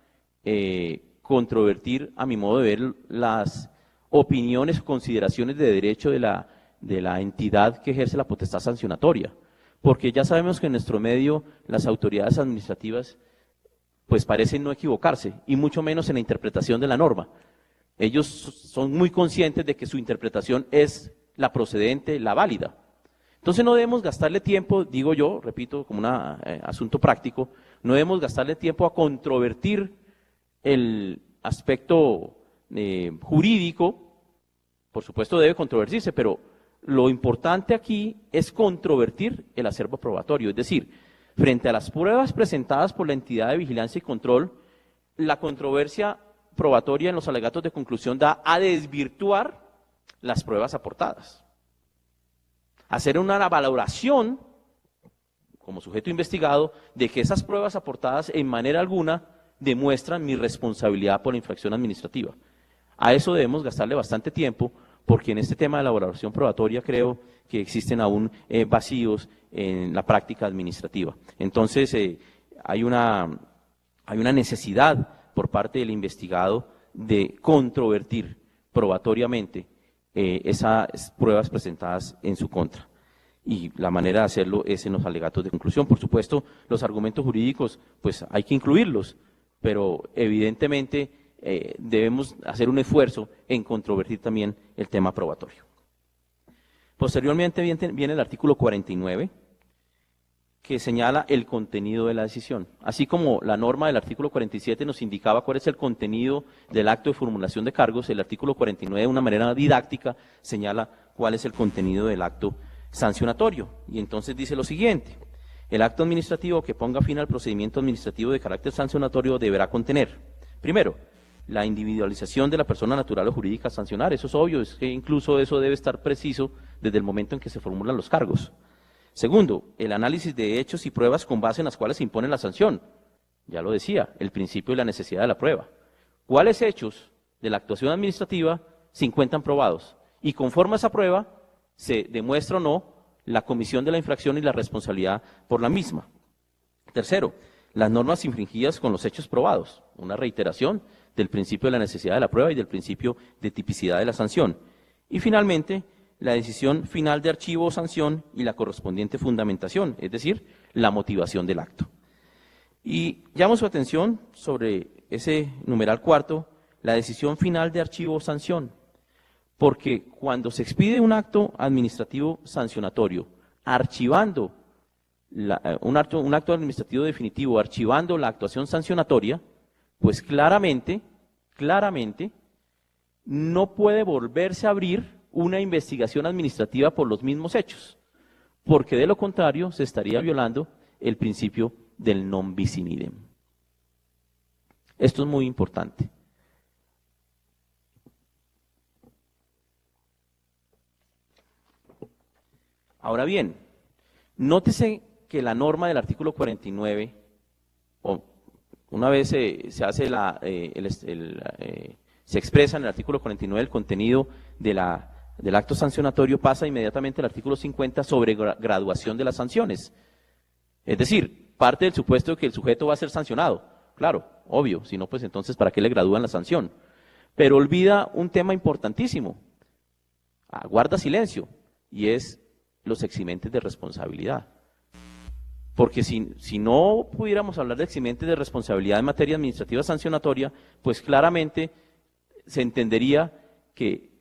controvertir, a mi modo de ver, las opiniones o consideraciones de derecho de la entidad que ejerce la potestad sancionatoria, porque ya sabemos que en nuestro medio las autoridades administrativas pues parecen no equivocarse, y mucho menos en la interpretación de la norma. Ellos son muy conscientes de que su interpretación es la procedente, la válida. Entonces no debemos gastarle tiempo, digo yo, repito, como un asunto práctico, no debemos gastarle tiempo a controvertir el aspecto jurídico por supuesto debe controvertirse, pero lo importante aquí es controvertir el acervo probatorio, es decir, frente a las pruebas presentadas por la entidad de vigilancia y control, la controversia probatoria en los alegatos de conclusión da a desvirtuar las pruebas aportadas. Hacer una valoración, como sujeto investigado, de que esas pruebas aportadas en manera alguna demuestran mi responsabilidad por la infracción administrativa. A eso debemos gastarle bastante tiempo, porque en este tema de la valoración probatoria creo que existen aún vacíos en la práctica administrativa. Entonces, hay una necesidad por parte del investigado de controvertir probatoriamente esas pruebas presentadas en su contra. Y la manera de hacerlo es en los alegatos de conclusión. Por supuesto, los argumentos jurídicos, pues hay que incluirlos, pero evidentemente debemos hacer un esfuerzo en controvertir también el tema probatorio. Posteriormente viene el artículo 49, que señala el contenido de la decisión. Así como la norma del artículo 47 nos indicaba cuál es el contenido del acto de formulación de cargos, el artículo 49 de una manera didáctica señala cuál es el contenido del acto sancionatorio. Y entonces dice lo siguiente: el acto administrativo que ponga fin al procedimiento administrativo de carácter sancionatorio deberá contener, primero, la individualización de la persona natural o jurídica a sancionar. Eso es obvio, es que incluso eso debe estar preciso desde el momento en que se formulan los cargos. Segundo, el análisis de hechos y pruebas con base en las cuales se impone la sanción. Ya lo decía, el principio y la necesidad de la prueba. ¿Cuáles hechos de la actuación administrativa se encuentran probados? Y conforme a esa prueba, se demuestra o no la comisión de la infracción y la responsabilidad por la misma. Tercero, las normas infringidas con los hechos probados. Una reiteración del principio de la necesidad de la prueba y del principio de tipicidad de la sanción. Y finalmente, la decisión final de archivo o sanción y la correspondiente fundamentación, es decir, la motivación del acto. Y llamo su atención sobre ese numeral cuarto, la decisión final de archivo o sanción, porque cuando se expide un acto administrativo sancionatorio, archivando un acto administrativo definitivo, archivando la actuación sancionatoria, pues claramente no puede volverse a abrir una investigación administrativa por los mismos hechos, porque de lo contrario se estaría violando el principio del non bis in idem. Esto es muy importante. Ahora bien, nótese que la norma del artículo 49, una vez se expresa en el artículo 49 el contenido del acto sancionatorio, pasa inmediatamente al artículo 50 sobre graduación de las sanciones. Es decir, parte del supuesto de que el sujeto va a ser sancionado. Claro, obvio, si no, pues entonces, ¿para qué le gradúan la sanción? Pero olvida un tema importantísimo, guarda silencio, y es los eximentes de responsabilidad. Porque si no pudiéramos hablar de eximentes de responsabilidad en materia administrativa sancionatoria, pues claramente se entendería que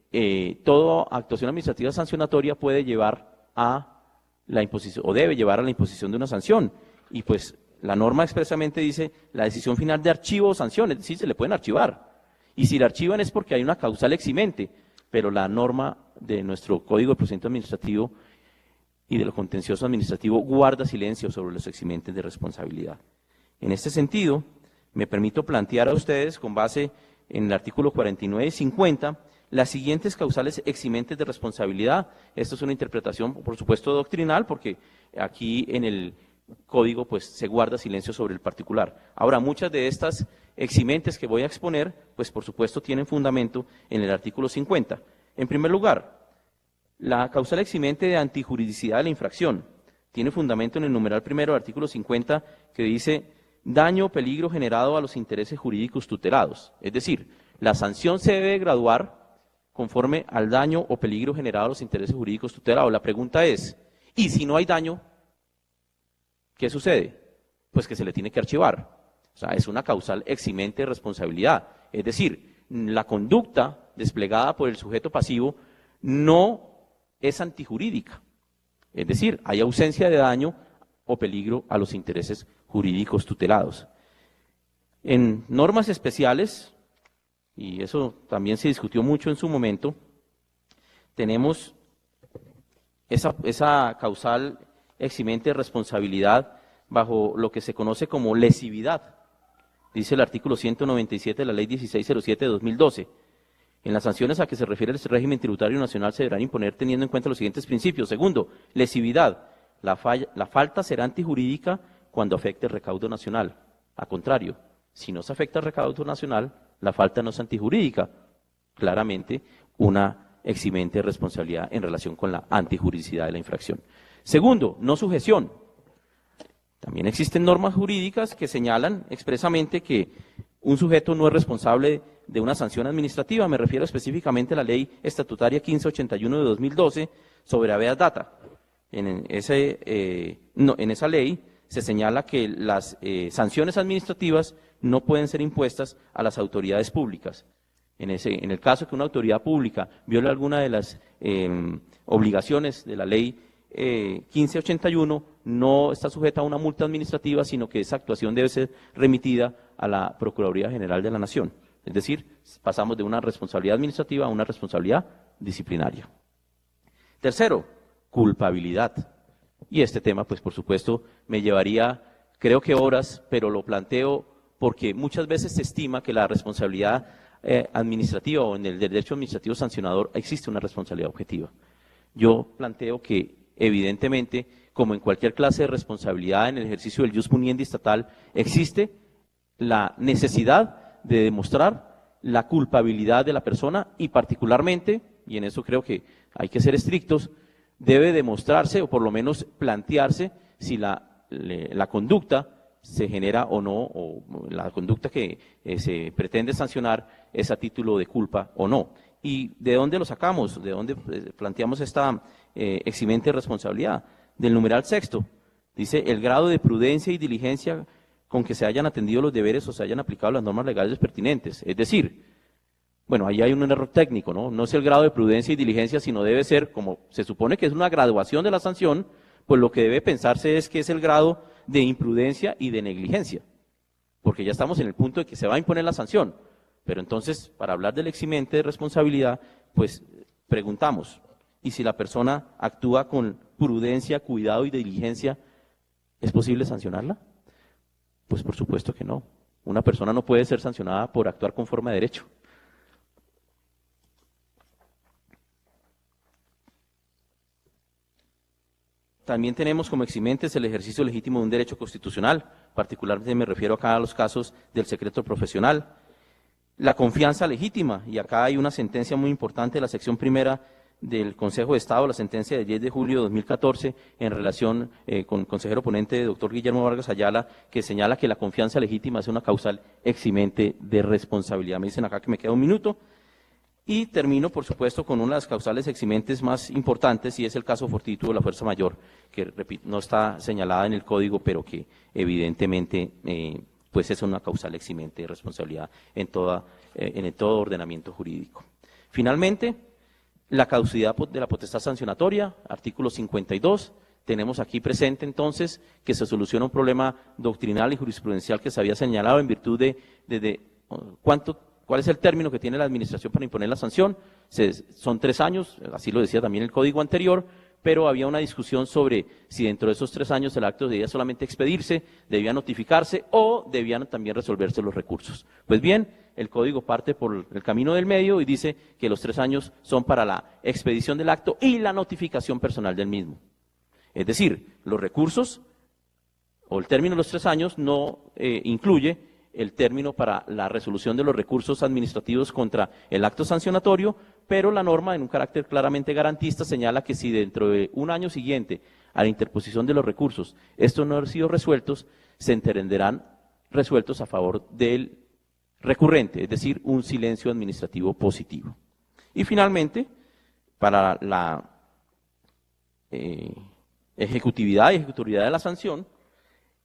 toda actuación administrativa sancionatoria puede llevar a la imposición, o debe llevar a la imposición de una sanción. Y pues la norma expresamente dice la decisión final de archivo o sanción, es decir, se le pueden archivar. Y si la archivan es porque hay una causal eximente, pero la norma de nuestro Código de Procedimiento Administrativo y de lo contencioso administrativo guarda silencio sobre los eximentes de responsabilidad. En este sentido, me permito plantear a ustedes, con base en el artículo 49 y 50, las siguientes causales eximentes de responsabilidad. Esto es una interpretación, por supuesto, doctrinal, porque aquí en el Código pues se guarda silencio sobre el particular. Ahora, muchas de estas eximentes que voy a exponer, pues por supuesto tienen fundamento en el artículo 50. En primer lugar, la causal eximente de antijuridicidad de la infracción tiene fundamento en el numeral primero del artículo 50, que dice daño o peligro generado a los intereses jurídicos tutelados. Es decir, la sanción se debe graduar conforme al daño o peligro generado a los intereses jurídicos tutelados. La pregunta es, ¿y si no hay daño? ¿Qué sucede? Pues que se le tiene que archivar. O sea, es una causal eximente de responsabilidad. Es decir, la conducta desplegada por el sujeto pasivo no es antijurídica. Es decir, hay ausencia de daño o peligro a los intereses jurídicos tutelados. En normas especiales, y eso también se discutió mucho en su momento, tenemos esa causal eximente de responsabilidad bajo lo que se conoce como lesividad. Dice el artículo 197 de la Ley 1607 de 2012. En las sanciones a que se refiere el régimen tributario nacional se deberán imponer teniendo en cuenta los siguientes principios. Segundo, lesividad. La falta será antijurídica cuando afecte el recaudo nacional. A contrario, si no se afecta el recaudo nacional, la falta no es antijurídica. Claramente, una eximente de responsabilidad en relación con la antijuridicidad de la infracción. Segundo, no sujeción. También existen normas jurídicas que señalan expresamente que un sujeto no es responsable de una sanción administrativa. Me refiero específicamente a la Ley Estatutaria 1581 de 2012 sobre habeas data. En esa ley se señala que las sanciones administrativas no pueden ser impuestas a las autoridades públicas. En el caso que una autoridad pública viole alguna de las obligaciones de la Ley 1581, no está sujeta a una multa administrativa, sino que esa actuación debe ser remitida a la Procuraduría General de la Nación. Es decir, pasamos de una responsabilidad administrativa a una responsabilidad disciplinaria. Tercero, culpabilidad. Y este tema, pues por supuesto, me llevaría, creo que horas, pero lo planteo porque muchas veces se estima que la responsabilidad administrativa o en el derecho administrativo sancionador existe una responsabilidad objetiva. Yo planteo que evidentemente, como en cualquier clase de responsabilidad en el ejercicio del ius puniendi estatal, existe la necesidad de demostrar la culpabilidad de la persona y particularmente, y en eso creo que hay que ser estrictos, debe demostrarse o por lo menos plantearse si la conducta se genera o no, o la conducta que se pretende sancionar es a título de culpa o no. ¿Y de dónde lo sacamos? ¿De dónde planteamos esta eximente responsabilidad? Del numeral sexto. Dice, el grado de prudencia y diligencia con que se hayan atendido los deberes o se hayan aplicado las normas legales pertinentes. Es decir, bueno, ahí hay un error técnico, ¿no? No es el grado de prudencia y diligencia, sino debe ser, como se supone que es una graduación de la sanción, pues lo que debe pensarse es que es el grado de imprudencia y de negligencia. Porque ya estamos en el punto de que se va a imponer la sanción. Pero entonces, para hablar del eximente de responsabilidad, pues preguntamos, ¿y si la persona actúa con prudencia, cuidado y diligencia, ¿es posible sancionarla? Pues por supuesto que no. Una persona no puede ser sancionada por actuar conforme a derecho. También tenemos como eximentes el ejercicio legítimo de un derecho constitucional, particularmente me refiero acá a los casos del secreto profesional. La confianza legítima, y acá hay una sentencia muy importante de la sección primera del Consejo de Estado, la sentencia de 10 de julio de 2014, en relación con el consejero ponente, doctor Guillermo Vargas Ayala, que señala que la confianza legítima es una causal eximente de responsabilidad. Me dicen acá que me queda un minuto. Y termino, por supuesto, con una de las causales eximentes más importantes, y es el caso fortuito de la fuerza mayor, que repito, no está señalada en el código, pero que evidentemente pues es una causal eximente de responsabilidad en todo ordenamiento jurídico. Finalmente, la caducidad de la potestad sancionatoria, artículo 52. Tenemos aquí presente entonces que se soluciona un problema doctrinal y jurisprudencial que se había señalado en virtud de ¿cuál es el término que tiene la administración para imponer la sanción? Son 3 años, así lo decía también el código anterior, pero había una discusión sobre si dentro de esos 3 años el acto debía solamente expedirse, debía notificarse o debían también resolverse los recursos. Pues bien, el código parte por el camino del medio y dice que los 3 años son para la expedición del acto y la notificación personal del mismo. Es decir, los recursos o el término de los 3 años no incluye el término para la resolución de los recursos administrativos contra el acto sancionatorio, pero la norma, en un carácter claramente garantista, señala que si dentro de un año siguiente a la interposición de los recursos estos no han sido resueltos, se entenderán resueltos a favor del recurrente, es decir, un silencio administrativo positivo. Y finalmente, para la ejecutividad y ejecutoriedad de la sanción,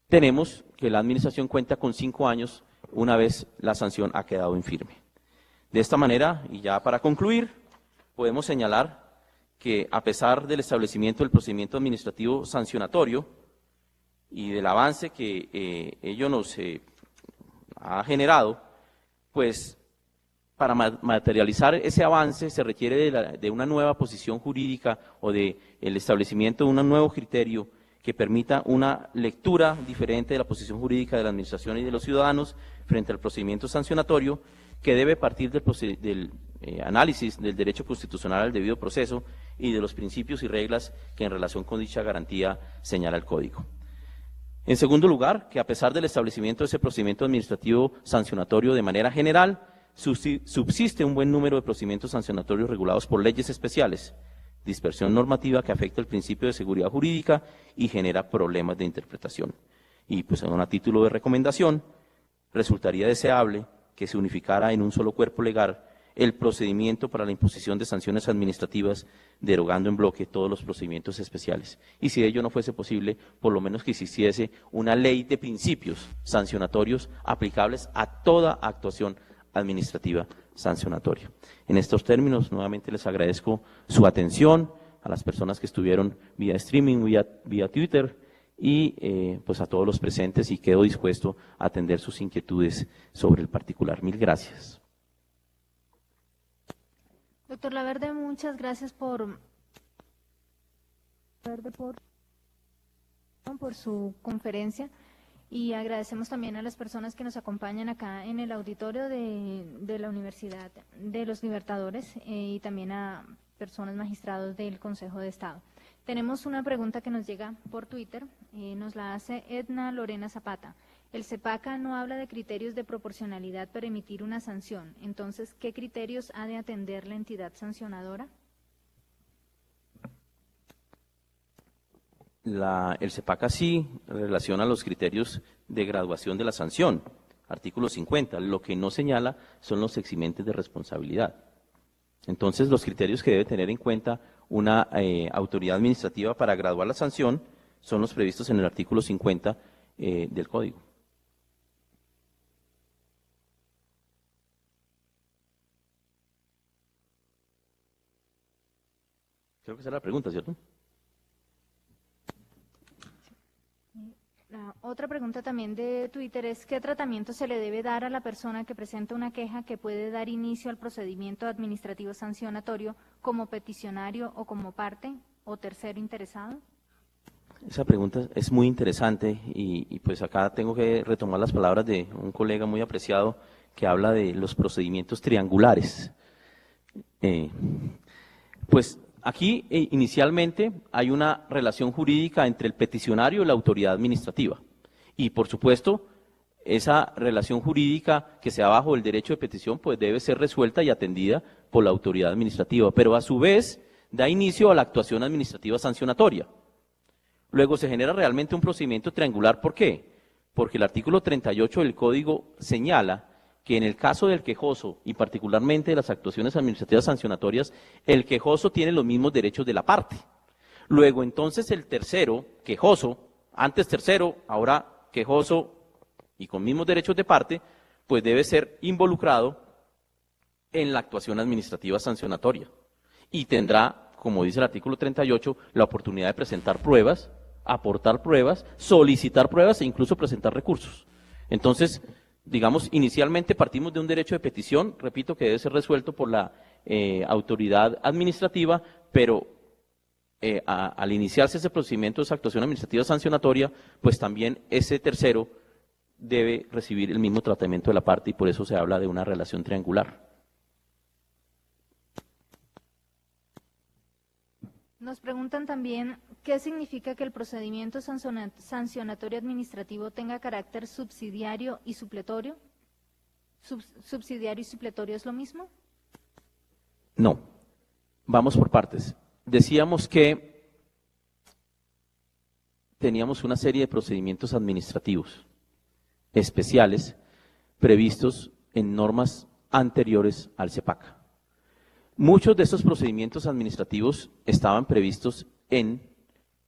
tenemos que la administración cuenta con 5 años una vez la sanción ha quedado infirme. De esta manera, y ya para concluir, podemos señalar que a pesar del establecimiento del procedimiento administrativo sancionatorio y del avance que ello nos ha generado, pues para materializar ese avance se requiere de una nueva posición jurídica o de el establecimiento de un nuevo criterio que permita una lectura diferente de la posición jurídica de la Administración y de los ciudadanos frente al procedimiento sancionatorio, que debe partir del análisis del derecho constitucional al debido proceso y de los principios y reglas que en relación con dicha garantía señala el Código. En segundo lugar, que a pesar del establecimiento de ese procedimiento administrativo sancionatorio de manera general, subsiste un buen número de procedimientos sancionatorios regulados por leyes especiales, dispersión normativa que afecta el principio de seguridad jurídica y genera problemas de interpretación. Y pues a título de recomendación, resultaría deseable que se unificara en un solo cuerpo legal el procedimiento para la imposición de sanciones administrativas, derogando en bloque todos los procedimientos especiales. Y si ello no fuese posible, por lo menos que existiese una ley de principios sancionatorios aplicables a toda actuación administrativa sancionatoria. En estos términos, nuevamente les agradezco su atención, a las personas que estuvieron vía streaming, vía Twitter, y pues a todos los presentes, y quedo dispuesto a atender sus inquietudes sobre el particular. Mil gracias. Doctor Laverde, muchas gracias por su conferencia, y agradecemos también a las personas que nos acompañan acá en el auditorio de la Universidad de los Libertadores, y también a personas magistrados del Consejo de Estado. Tenemos una pregunta que nos llega por Twitter, nos la hace Edna Lorena Zapata. El CEPACA no habla de criterios de proporcionalidad para emitir una sanción. Entonces, ¿qué criterios ha de atender la entidad sancionadora? El CEPACA sí relaciona los criterios de graduación de la sanción, artículo 50. Lo que no señala son los eximentes de responsabilidad. Entonces, los criterios que debe tener en cuenta una autoridad administrativa para graduar la sanción son los previstos en el artículo 50 del Código. Creo que esa era la pregunta, ¿cierto? La otra pregunta también de Twitter es: ¿qué tratamiento se le debe dar a la persona que presenta una queja que puede dar inicio al procedimiento administrativo sancionatorio como peticionario o como parte o tercero interesado? Esa pregunta es muy interesante y pues acá tengo que retomar las palabras de un colega muy apreciado que habla de los procedimientos triangulares. Pues aquí inicialmente hay una relación jurídica entre el peticionario y la autoridad administrativa. Y por supuesto, esa relación jurídica que sea bajo el derecho de petición pues debe ser resuelta y atendida por la autoridad administrativa, pero a su vez da inicio a la actuación administrativa sancionatoria. Luego se genera realmente un procedimiento triangular. ¿Por qué? Porque el artículo 38 del Código señala que en el caso del quejoso, y particularmente de las actuaciones administrativas sancionatorias, el quejoso tiene los mismos derechos de la parte. Luego, entonces, el tercero, quejoso, antes tercero, ahora quejoso y con mismos derechos de parte, pues debe ser involucrado en la actuación administrativa sancionatoria. Y tendrá, como dice el artículo 38, la oportunidad de presentar pruebas, aportar pruebas, solicitar pruebas e incluso presentar recursos. Entonces, digamos, inicialmente partimos de un derecho de petición, repito, que debe ser resuelto por la autoridad administrativa, pero al iniciarse ese procedimiento de esa actuación administrativa sancionatoria, pues también ese tercero debe recibir el mismo tratamiento de la parte, y por eso se habla de una relación triangular. Nos preguntan también: ¿qué significa que el procedimiento sancionatorio administrativo tenga carácter subsidiario y supletorio? ¿Subsidiario y supletorio es lo mismo? No, vamos por partes. Decíamos que teníamos una serie de procedimientos administrativos especiales previstos en normas anteriores al CEPACA. Muchos de estos procedimientos administrativos estaban previstos en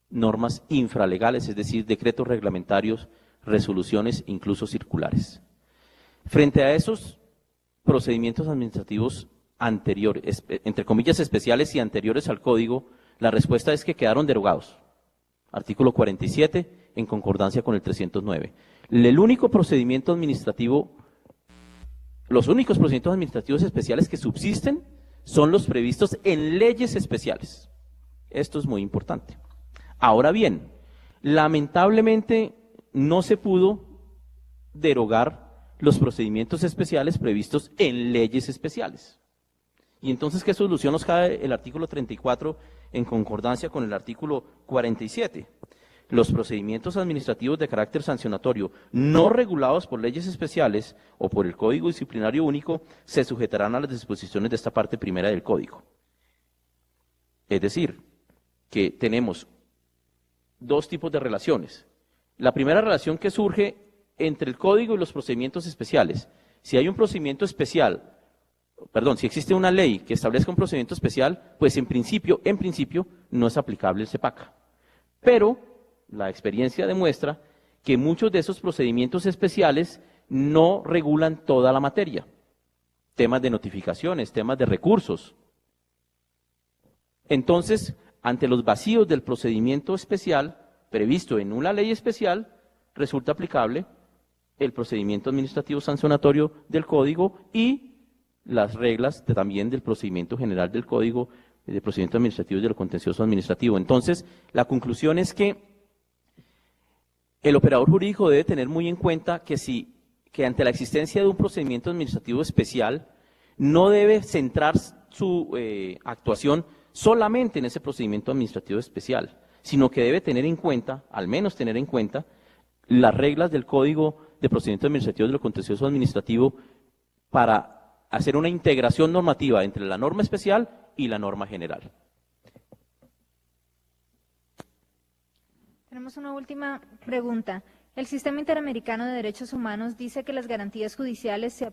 normas infralegales, es decir, decretos reglamentarios, resoluciones, incluso circulares. Frente a esos procedimientos administrativos anteriores, entre comillas especiales y anteriores al Código, la respuesta es que quedaron derogados. Artículo 47, en concordancia con el 309. El único procedimiento administrativo los únicos procedimientos administrativos especiales que subsisten son los previstos en leyes especiales. Esto es muy importante. Ahora bien, lamentablemente no se pudo derogar los procedimientos especiales previstos en leyes especiales. Y entonces, ¿qué solución nos cae el artículo 34 en concordancia con el artículo 47? Los procedimientos administrativos de carácter sancionatorio no regulados por leyes especiales o por el Código Disciplinario Único se sujetarán a las disposiciones de esta parte primera del Código. Es decir, que tenemos dos tipos de relaciones. La primera relación que surge entre el Código y los procedimientos especiales. Si hay un procedimiento especial, si existe una ley que establezca un procedimiento especial, pues en principio no es aplicable el CEPACA. Pero la experiencia demuestra que muchos de esos procedimientos especiales no regulan toda la materia. Temas de notificaciones, temas de recursos. Entonces, ante los vacíos del procedimiento especial previsto en una ley especial, resulta aplicable el procedimiento administrativo sancionatorio del Código y las reglas también del procedimiento general del Código de procedimiento administrativo y del contencioso administrativo. Entonces, la conclusión es que el operador jurídico debe tener muy en cuenta que ante la existencia de un procedimiento administrativo especial, no debe centrar su actuación solamente en ese procedimiento administrativo especial, sino que debe tener en cuenta, al menos tener en cuenta, las reglas del Código de Procedimiento Administrativo y del Contencioso Administrativo para hacer una integración normativa entre la norma especial y la norma general. Tenemos una última pregunta. El Sistema Interamericano de Derechos Humanos dice que las garantías judiciales se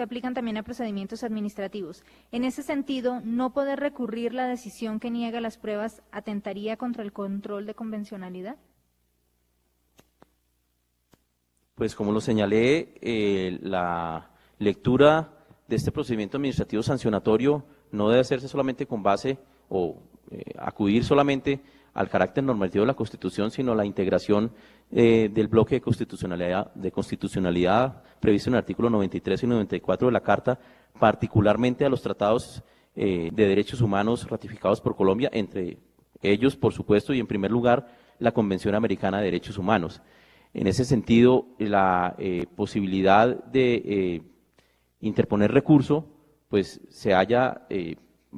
aplican también a procedimientos administrativos. En ese sentido, no poder recurrir la decisión que niega las pruebas atentaría contra el control de convencionalidad. Pues como lo señalé, la lectura de este procedimiento administrativo sancionatorio no debe hacerse solamente con base o acudir solamente al carácter normativo de la Constitución, sino a la integración del bloque de constitucionalidad previsto en el artículo 93 y 94 de la Carta, particularmente a los tratados de derechos humanos ratificados por Colombia, entre ellos, por supuesto, y en primer lugar, la Convención Americana de Derechos Humanos. En ese sentido, la posibilidad de interponer recurso, pues se haya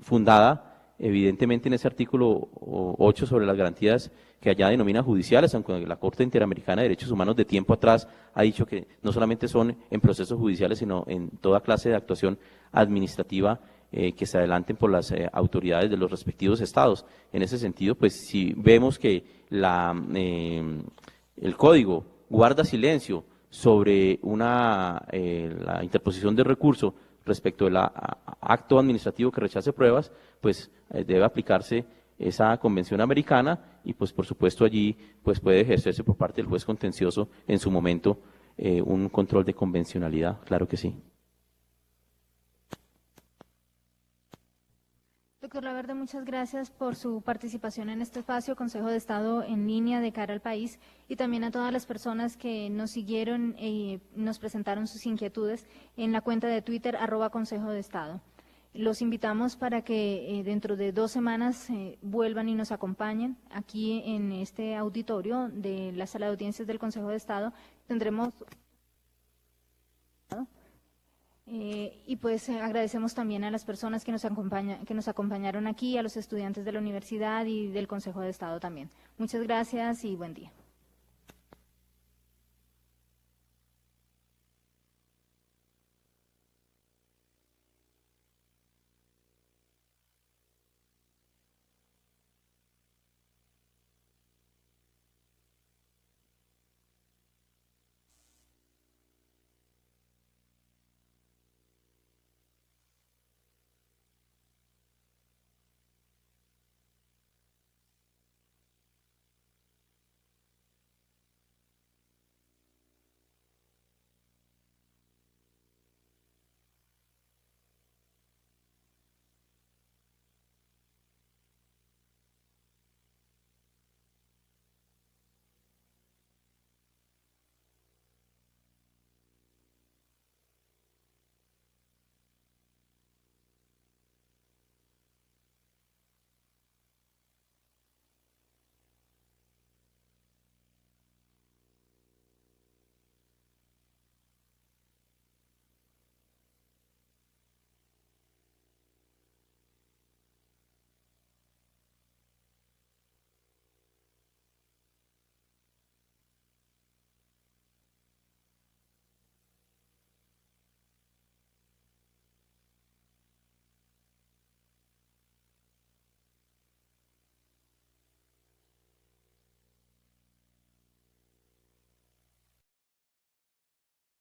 fundada evidentemente en ese artículo 8 sobre las garantías que allá denomina judiciales, aunque la Corte Interamericana de Derechos Humanos de tiempo atrás ha dicho que no solamente son en procesos judiciales, sino en toda clase de actuación administrativa que se adelanten por las autoridades de los respectivos estados. En ese sentido, pues si vemos que el Código guarda silencio sobre la interposición de recurso respecto del acto administrativo que rechace pruebas, pues debe aplicarse esa convención americana y pues por supuesto allí pues puede ejercerse por parte del juez contencioso en su momento un control de convencionalidad, claro que sí. Doctor Laverde, muchas gracias por su participación en este espacio, Consejo de Estado en línea de cara al país, y también a todas las personas que nos siguieron y nos presentaron sus inquietudes en la cuenta de Twitter @Consejo de Estado. Los invitamos para que dentro de 2 semanas vuelvan y nos acompañen aquí en este auditorio de la Sala de Audiencias del Consejo de Estado. Tendremos y pues agradecemos también a las personas que nos acompañaron aquí, a los estudiantes de la universidad y del Consejo de Estado también. Muchas gracias y buen día.